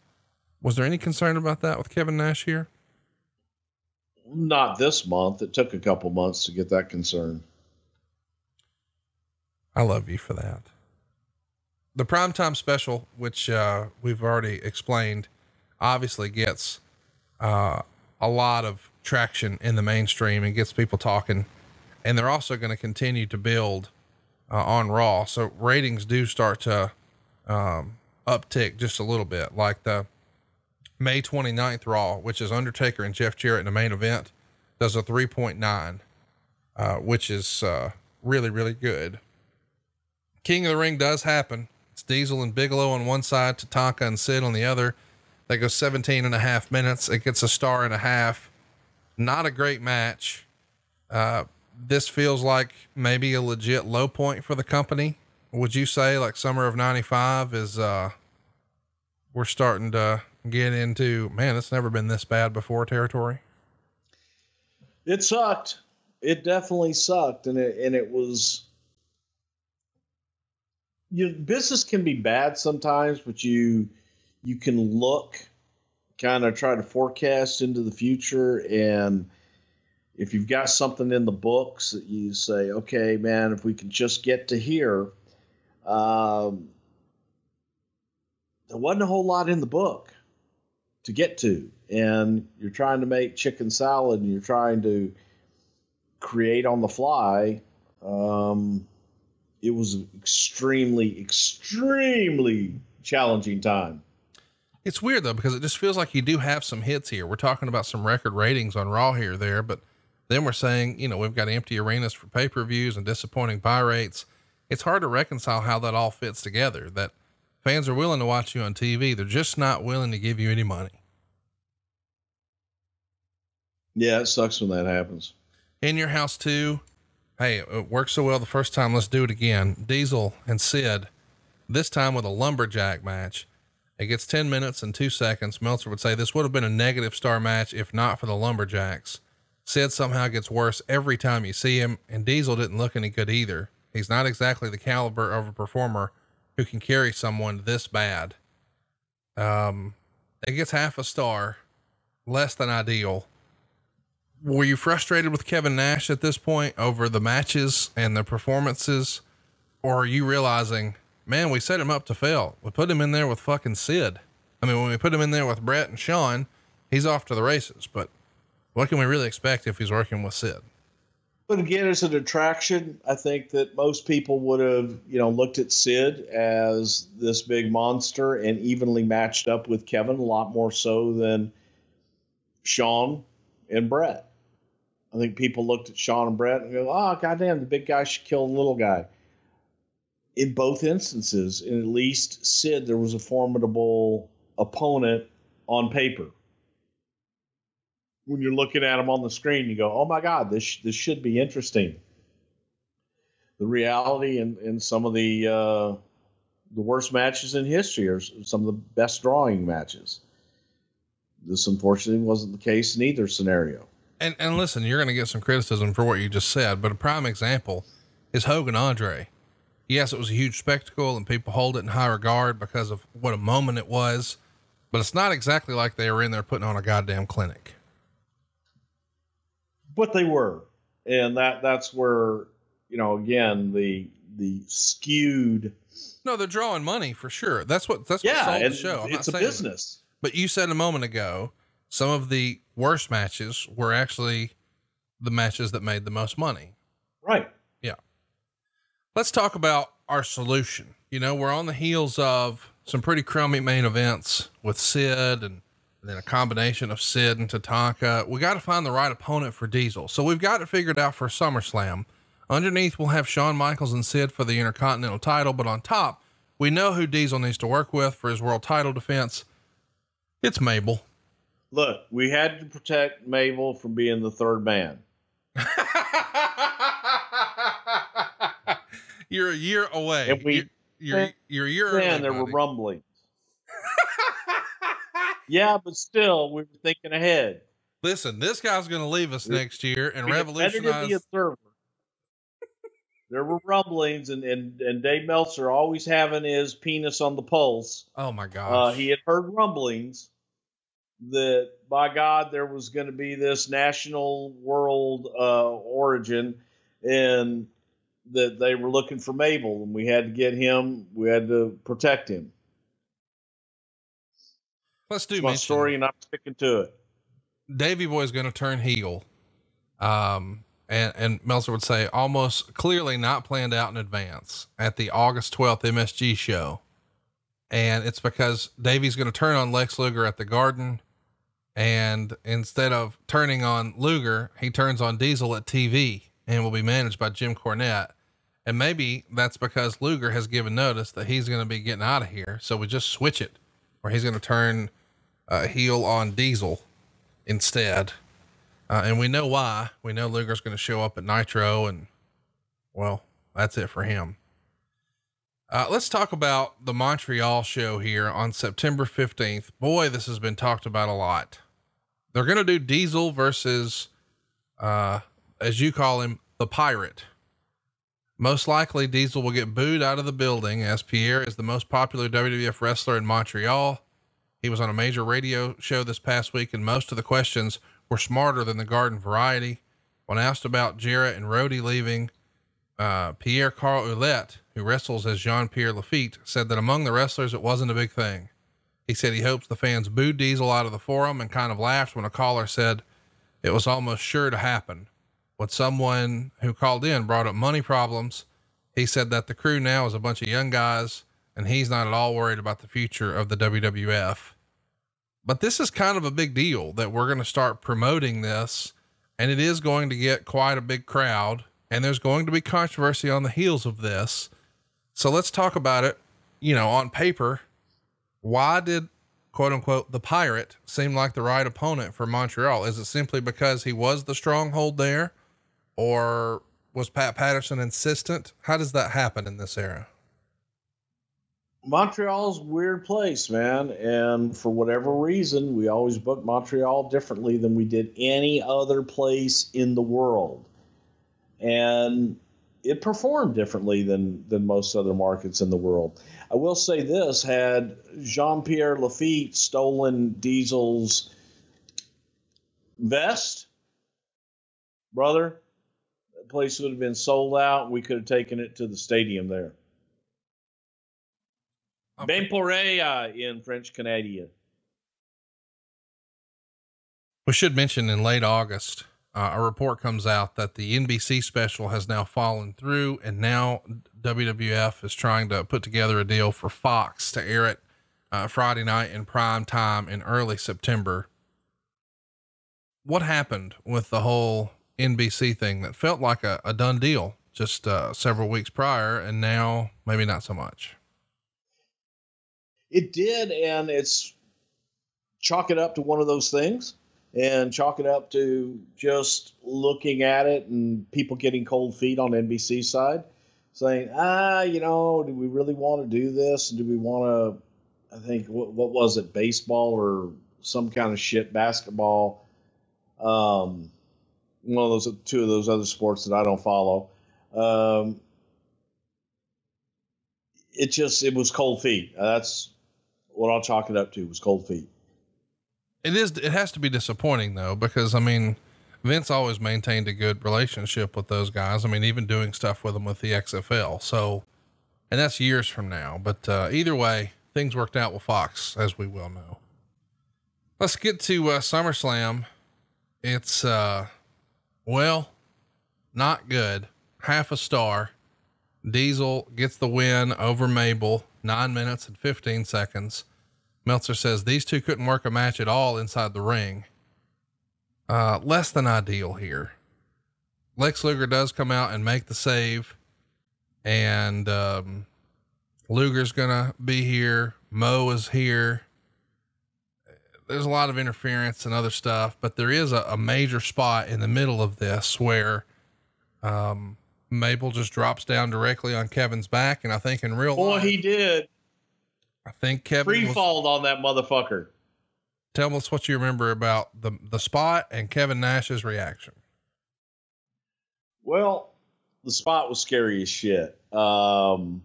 Was there any concern about that with Kevin Nash here? Not this month. It took a couple months to get that concern. I love you for that. The primetime special, which we've already explained, obviously gets a lot of traction in the mainstream and gets people talking. And they're also going to continue to build on Raw. So ratings do start to uptick just a little bit. Like the May 29th Raw, which is Undertaker and Jeff Jarrett in the main event, does a 3.9, which is really, really good. King of the Ring does happen. It's Diesel and Bigelow on one side, Tatanka and Sid on the other. They go 17.5 minutes. It gets a 1.5 stars. Not a great match. This feels like maybe a legit low point for the company. Would you say like summer of 95 is, we're starting to get into, man, it's never been this bad before territory? It sucked. It definitely sucked. And it was, business can be bad sometimes, but you can look, kind of try to forecast into the future. And if you've got something in the books that you say, okay, man, if we can just get to here, there wasn't a whole lot in the book. to get to, and you're trying to make chicken salad and you're trying to create on the fly. It was an extremely challenging time. It's weird though, because it just feels like you do have some hits here. We're talking about some record ratings on Raw here, there, but then we're saying, you know, we've got empty arenas for pay-per-views and disappointing buy rates. It's hard to reconcile how that all fits together, that fans are willing to watch you on TV. They're just not willing to give you any money. Yeah. It sucks when that happens. In Your House 2. Hey, it worked so well the first time. Let's do it again. Diesel and Sid, this time with a lumberjack match. It gets 10 minutes and 2 seconds. Meltzer would say this would have been a negative star match if not for the lumberjacks. Sid somehow gets worse every time you see him, and Diesel didn't look any good either. He's not exactly the caliber of a performer who can carry someone this bad. It gets half a star, less than ideal. Were you frustrated with Kevin Nash at this point over the matches and the performances? Or are you realizing, man, we set him up to fail. We put him in there with fucking Sid. I mean, when we put him in there with Brett and Sean, he's off to the races, but what can we really expect if he's working with Sid? But again, as an attraction, I think that most people would have, looked at Sid as this big monster and evenly matched up with Kevin, a lot more so than Sean and Brett. I think people looked at Sean and Brett and go, oh, goddamn, the big guy should kill the little guy. In both instances, in at least Sid, there was a formidable opponent on paper. When you're looking at him on the screen, you go, oh my God, this should be interesting. The reality in some of the worst matches in history are some of the best drawing matches. This unfortunately wasn't the case in either scenario. And listen, you're going to get some criticism for what you just said, but a prime example is Hogan Andre. Yes, it was a huge spectacle and people hold it in high regard because of what a moment it was, but it's not exactly like they were in there putting on a goddamn clinic. But they were. And that's where, again, the skewed. No, they're drawing money for sure. That's what sold the show. It's a business. But you said a moment ago, some of the worst matches were actually the matches that made the most money. Right. Yeah. Let's talk about our solution. We're on the heels of some pretty crummy main events with Sid and then a combination of Sid and Tatanka. We got to find the right opponent for Diesel. So we've got it figured out for SummerSlam. Underneath, we'll have Shawn Michaels and Sid for the Intercontinental title, but on top, we know who Diesel needs to work with for his world title defense. It's Mabel. Look, we had to protect Mabel from being the third man. You're a year away. And you're a year early. And there were rumblings. Yeah, but still, we were thinking ahead. Listen, this guy's going to leave us next year and revolutionize. The observer. There were rumblings, and Dave Meltzer always having his penis on the pulse. Oh my gosh. He had heard rumblings that, by God, there was going to be this national world origin, and that they were looking for Mabel, and we had to get him. We had to protect him. Let's do my story, and I'm sticking to it. Davey Boy's going to turn heel. And Meltzer would say almost clearly not planned out in advance at the August 12th MSG show. And it's because Davey's going to turn on Lex Luger at the Garden. And instead of turning on Luger, he turns on Diesel at TV and will be managed by Jim Cornette. And maybe that's because Luger has given notice that he's going to be getting out of here. So we just switch it where he's going to turn heel on Diesel instead. And we know why. We know Luger's going to show up at Nitro, and well, that's it for him. Let's talk about the Montreal show here on September 15th. Boy, this has been talked about a lot. They're going to do Diesel versus, as you call him, the Pirate. Most likely Diesel will get booed out of the building, as Pierre is the most popular WWF wrestler in Montreal. He was on a major radio show this past week, and most of the questions were smarter than the Garden variety. When asked about Jarrett and Rhodey leaving, Pierre Carl Ouellette, who wrestles as Jean-Pierre Lafitte, said that among the wrestlers, it wasn't a big thing. He said he hopes the fans booed Diesel out of the forum and kind of laughed when a caller said it was almost sure to happen. When someone who called in brought up money problems, he said that the crew now is a bunch of young guys and he's not at all worried about the future of the WWF. But this is kind of a big deal that we're going to start promoting this, and it is going to get quite a big crowd, and there's going to be controversy on the heels of this. So let's talk about it. You know, on paper, why did quote unquote the Pirate seem like the right opponent for Montreal? Is it simply because he was the stronghold there, or was Pat Patterson insistent? How does that happen in this era? Montreal's a weird place, man. And for whatever reason, we always book Montreal differently than we did any other place in the world. And it performed differently than most other markets in the world. I will say this, had Jean-Pierre Lafitte stolen Diesel's vest, brother, that place would have been sold out. We could have taken it to the stadium there. Ben Poreya in French Canada. We should mention in late August, a report comes out that the NBC special has now fallen through, and now WWF is trying to put together a deal for Fox to air it Friday night in prime time in early September. What happened with the whole NBC thing that felt like a done deal just several weeks prior, and now maybe not so much? It did, and it's chalk it up to one of those things, and chalk it up to just looking at it and people getting cold feet on NBC side saying, do we really want to do this? Do we want to, I think, what was it? Baseball or some kind of shit, basketball. One of those, two of those other sports that I don't follow. It was cold feet. That's what I'll chalk it up to, was cold feet. It has to be disappointing though, because I mean, Vince always maintained a good relationship with those guys. I mean, even doing stuff with them with the XFL. So, and that's years from now, but, either way, things worked out with Fox, as we well know. Let's get to, SummerSlam. It's, not good. Half a star. Diesel gets the win over Mabel, 9 minutes and 15 seconds. Meltzer says these two couldn't work a match at all inside the ring. Less than ideal here. Lex Luger does come out and make the save, and, Luger's gonna be here. Mo is here. There's a lot of interference and other stuff, but there is a major spot in the middle of this where, Mabel just drops down directly on Kevin's back. And I think in real life, he did. I think Kevin free-falled on that motherfucker. Tell us what you remember about the spot and Kevin Nash's reaction. Well, the spot was scary as shit. Cause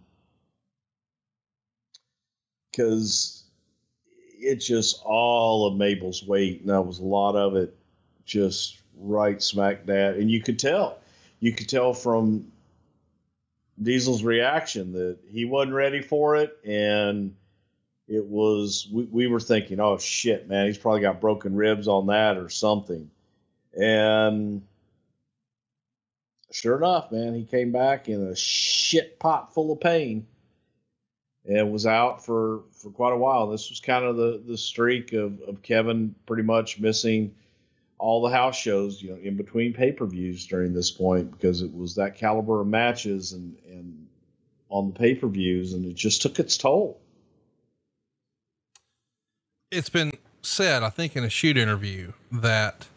it's just all of Mabel's weight. And that was a lot of it just right smack dab. And you could tell from Diesel's reaction that he wasn't ready for it. And it was, we were thinking, oh shit, man, he's probably got broken ribs on that or something. And sure enough, man, he came back in a shit pot full of pain and was out for quite a while. This was kind of the streak of Kevin pretty much missing all the house shows, in between pay-per-views during this point, because it was that caliber of matches and on the pay-per-views, and it just took its toll. It's been said, I think in a shoot interview, that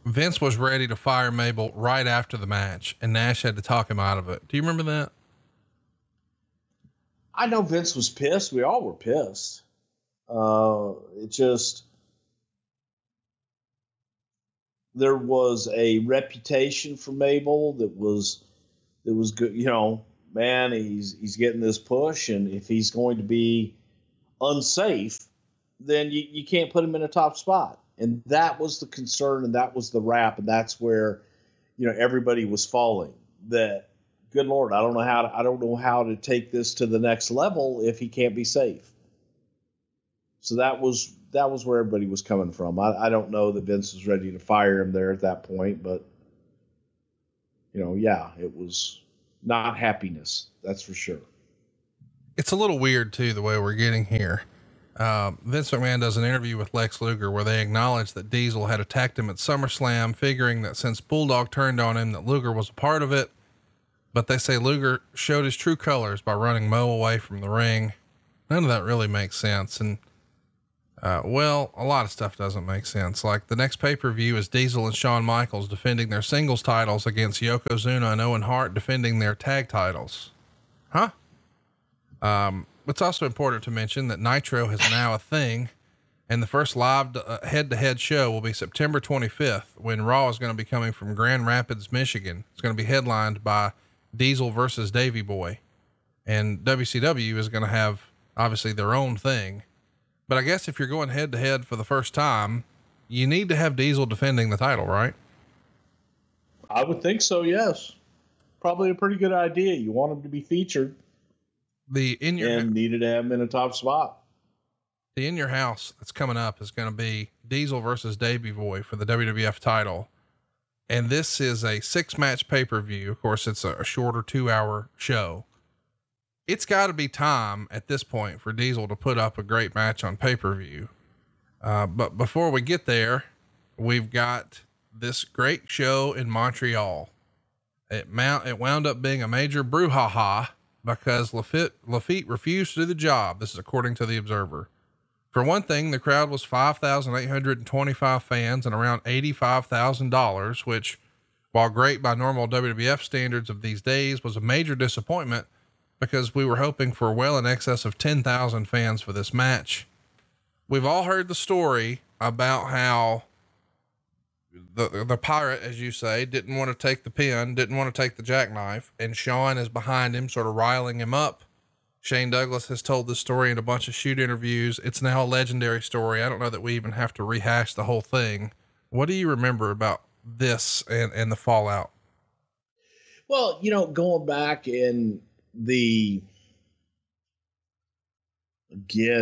Vince was ready to fire Mabel right after the match and Nash had to talk him out of it. Do you remember that? I know Vince was pissed. We all were pissed. There was a reputation for Mabel that was good. Man, he's getting this push, and if he's going to be unsafe, then you can't put him in a top spot. And that was the concern, and that was the rap, and that's where, everybody was falling. That, good Lord, I don't know how to take this to the next level if he can't be safe. So that was where everybody was coming from. I don't know that Vince was ready to fire him there at that point, but yeah, it was not happiness. That's for sure. It's a little weird too, the way we're getting here. Vince McMahon does an interview with Lex Luger where they acknowledge that Diesel had attacked him at SummerSlam, figuring that since Bulldog turned on him, that Luger was a part of it. But they say Luger showed his true colors by running Mo away from the ring. None of that really makes sense. And, well, a lot of stuff doesn't make sense. Like the next pay-per-view is Diesel and Shawn Michaels defending their singles titles against Yokozuna and Owen Hart defending their tag titles. Huh? It's also important to mention that Nitro is now a thing, and the first live head-to-head show will be September 25th, when Raw is going to be coming from Grand Rapids, Michigan. It's going to be headlined by Diesel versus Davey Boy, and WCW is going to have obviously their own thing. But I guess if you're going head-to-head for the first time, you need to have Diesel defending the title, right? I would think so. Yes. Probably a pretty good idea. You want him to be featured. Needed to have him in a top spot. The In Your House that's coming up is going to be Diesel versus Davey Boy for the WWF title. And this is a 6-match pay-per-view. Of course, it's a shorter 2-hour show. It's got to be time at this point for Diesel to put up a great match on pay-per-view. But before we get there, we've got this great show in Montreal. It wound up being a major brouhaha because Lafitte refused to do the job. This is according to the Observer. For one thing, the crowd was 5,825 fans and around $85,000, which, while great by normal WWF standards of these days, was a major disappointment because we were hoping for well in excess of 10,000 fans for this match. We've all heard the story about how the pirate, as you say, didn't want to take the pin, didn't want to take the jackknife, and Shawn is behind him, sort of riling him up. Shane Douglas has told this story in a bunch of shoot interviews. It's now a legendary story. I don't know that we even have to rehash the whole thing. What do you remember about this and the fallout? Well, going back in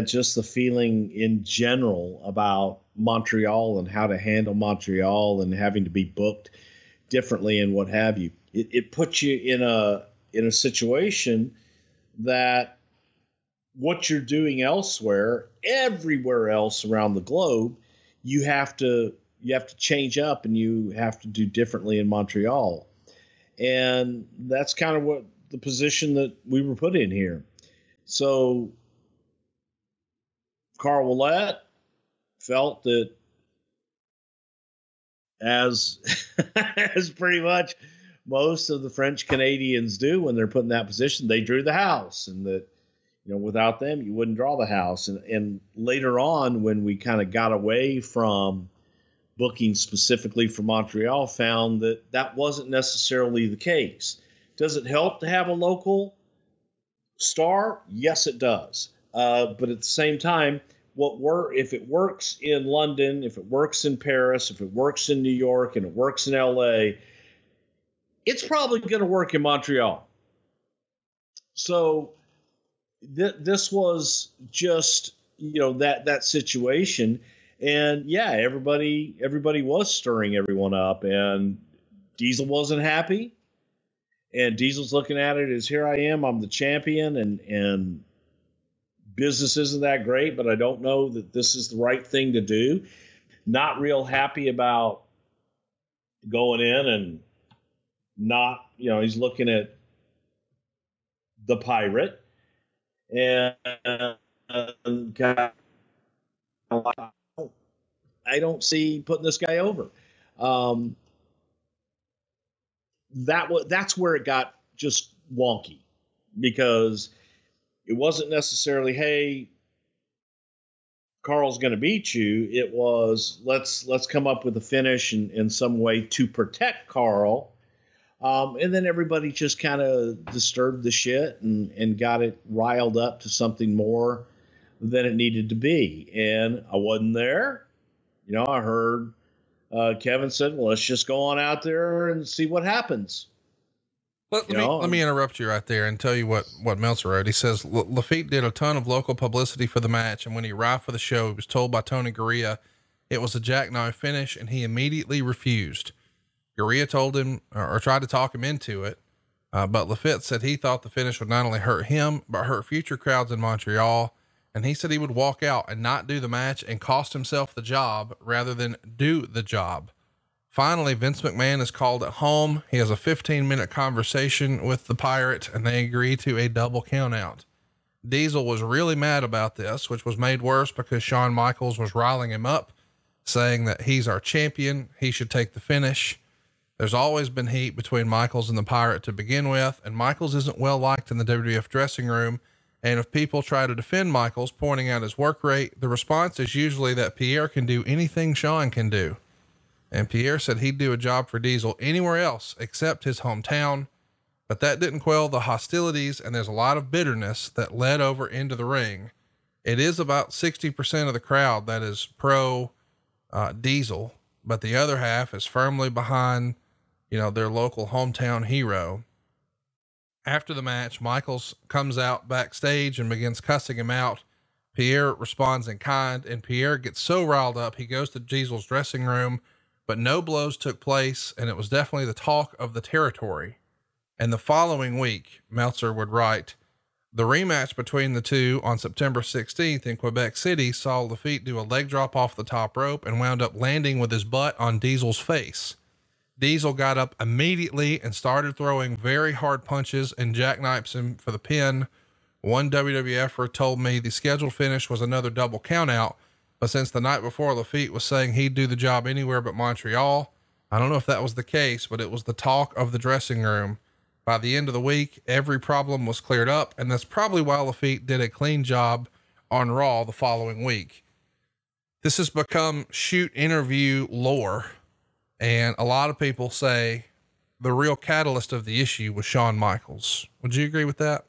just the feeling in general about Montreal and how to handle Montreal and having to be booked differently and what have you. It puts you in a situation that what you're doing elsewhere, everywhere else around the globe, you have to change up and you have to do differently in Montreal. And that's kind of what the position that we were put in here. So Carl Ouellet felt that as pretty much most of the French Canadians do when they're put in that position, they drew the house, and that, without them, you wouldn't draw the house. And later on, when we kind of got away from booking specifically for Montreal, found that wasn't necessarily the case. Does it help to have a local star? Yes, it does. But at the same time, if it works in London, if it works in Paris, if it works in New York, and it works in LA, it's probably going to work in Montreal. So this was just, that situation. And yeah, everybody was stirring everyone up, and Diesel wasn't happy. And Diesel's looking at it as, here I am, I'm the champion, and business isn't that great, but I don't know that this is the right thing to do. Not real happy about going in and not, he's looking at the pirate and I don't see putting this guy over. That's where it got just wonky, because it wasn't necessarily, hey, Carl's going to beat you. It was, let's come up with a finish in some way to protect Carl. And then everybody just kind of disturbed the shit and got it riled up to something more than it needed to be. And I wasn't there. I heard Kevin said, well, let's just go on out there and see what happens. Let me interrupt you right there and tell you what Meltzer wrote. He says Lafitte did a ton of local publicity for the match, and when he arrived for the show, he was told by Tony Gurria it was a jackknife finish, and he immediately refused. Gurria told him or tried to talk him into it, but Lafitte said he thought the finish would not only hurt him but hurt future crowds in Montreal, and he said he would walk out and not do the match and cost himself the job rather than do the job. Finally, Vince McMahon is called at home. He has a 15-minute conversation with the Pirate, and they agree to a double countout. Diesel was really mad about this, which was made worse because Shawn Michaels was riling him up, saying that he's our champion. He should take the finish. There's always been heat between Michaels and the Pirate to begin with, and Michaels isn't well liked in the WWF dressing room. And if people try to defend Michaels, pointing out his work rate, the response is usually that Pierre can do anything Shawn can do. And Pierre said he'd do a job for Diesel anywhere else except his hometown, but that didn't quell the hostilities, and there's a lot of bitterness that led over into the ring. It is about 60% of the crowd that is pro Diesel, but the other half is firmly behind, their local hometown hero. After the match, Michaels comes out backstage and begins cussing him out. Pierre responds in kind, and Pierre gets so riled up, he goes to Diesel's dressing room, but no blows took place, and it was definitely the talk of the territory. And the following week, Meltzer would write, the rematch between the two on September 16th in Quebec City saw Lafitte do a leg drop off the top rope and wound up landing with his butt on Diesel's face. Diesel got up immediately and started throwing very hard punches and jackknifes him for the pin. One WWFer told me the scheduled finish was another double countout, but since the night before Lafitte was saying he'd do the job anywhere but Montreal, I don't know if that was the case, but it was the talk of the dressing room. By the end of the week, every problem was cleared up, and that's probably why Lafitte did a clean job on Raw the following week. This has become shoot interview lore, and a lot of people say the real catalyst of the issue was Shawn Michaels. Would you agree with that?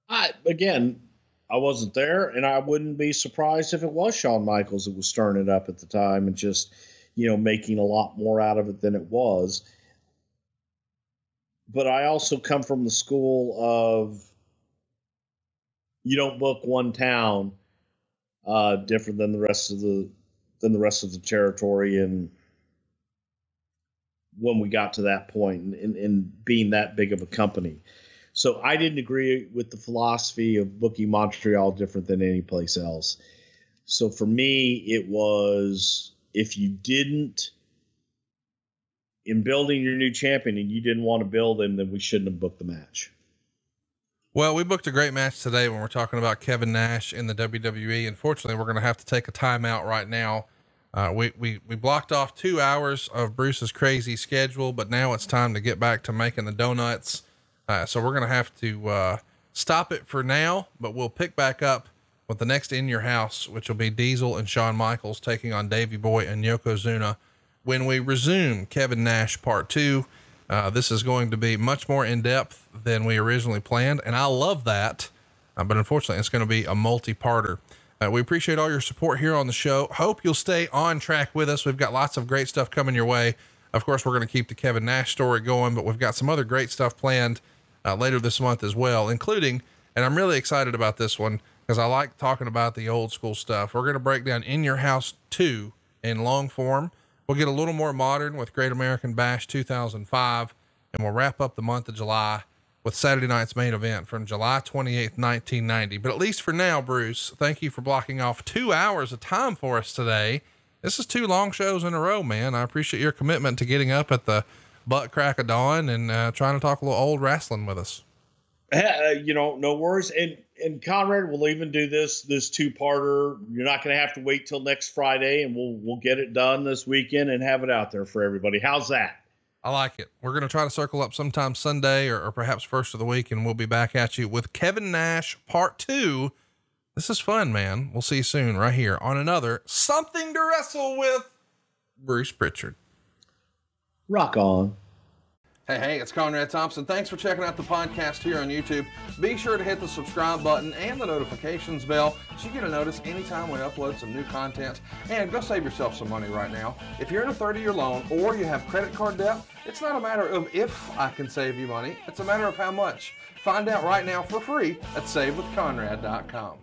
I wasn't there, and I wouldn't be surprised if it was Shawn Michaels that was stirring it up at the time and just, making a lot more out of it than it was. But I also come from the school of you don't book one town different than the rest of the territory. And when we got to that point and being that big of a company. So I didn't agree with the philosophy of booking Montreal different than any place else. So for me, it was, if you didn't, in building your new champion and you didn't want to build him, then we shouldn't have booked the match. Well, we booked a great match today when we're talking about Kevin Nash in the WWE. Unfortunately, we're going to have to take a timeout right now. We blocked off 2 hours of Bruce's crazy schedule, but now it's time to get back to making the donuts. So we're going to have to stop it for now, but we'll pick back up with the next In Your House, which will be Diesel and Shawn Michaels taking on Davey Boy and Yokozuna when we resume Kevin Nash Part 2. This is going to be much more in depth than we originally planned, and I love that. But unfortunately, it's going to be a multi-parter. We appreciate all your support here on the show. Hope you'll stay on track with us. We've got lots of great stuff coming your way. Of course, we're going to keep the Kevin Nash story going, but we've got some other great stuff planned later this month as well, including, and I'm really excited about this one because I like talking about the old school stuff. We're going to break down In Your House 2 in long form. We'll get a little more modern with Great American Bash 2005, and we'll wrap up the month of July with Saturday night's main event from July 28th, 1990. But at least for now, Bruce, thank you for blocking off 2 hours of time for us today. This is 2 long shows in a row, man. I appreciate your commitment to getting up at the butt crack of dawn and trying to talk a little old wrestling with us. No worries. And Conrad will even do this 2-parter. You're not going to have to wait till next Friday, and we'll get it done this weekend and have it out there for everybody. How's that? I like it. We're going to try to circle up sometime Sunday or perhaps first of the week, and we'll be back at you with Kevin Nash Part 2. This is fun, man. We'll see you soon right here on another Something to Wrestle with Bruce Prichard. Rock on. Hey, it's Conrad Thompson. Thanks for checking out the podcast here on YouTube. Be sure to hit the subscribe button and the notifications bell so you get a notice anytime we upload some new content. And go save yourself some money right now. If you're in a 30-year loan or you have credit card debt, it's not a matter of if I can save you money. It's a matter of how much. Find out right now for free at SaveWithConrad.com.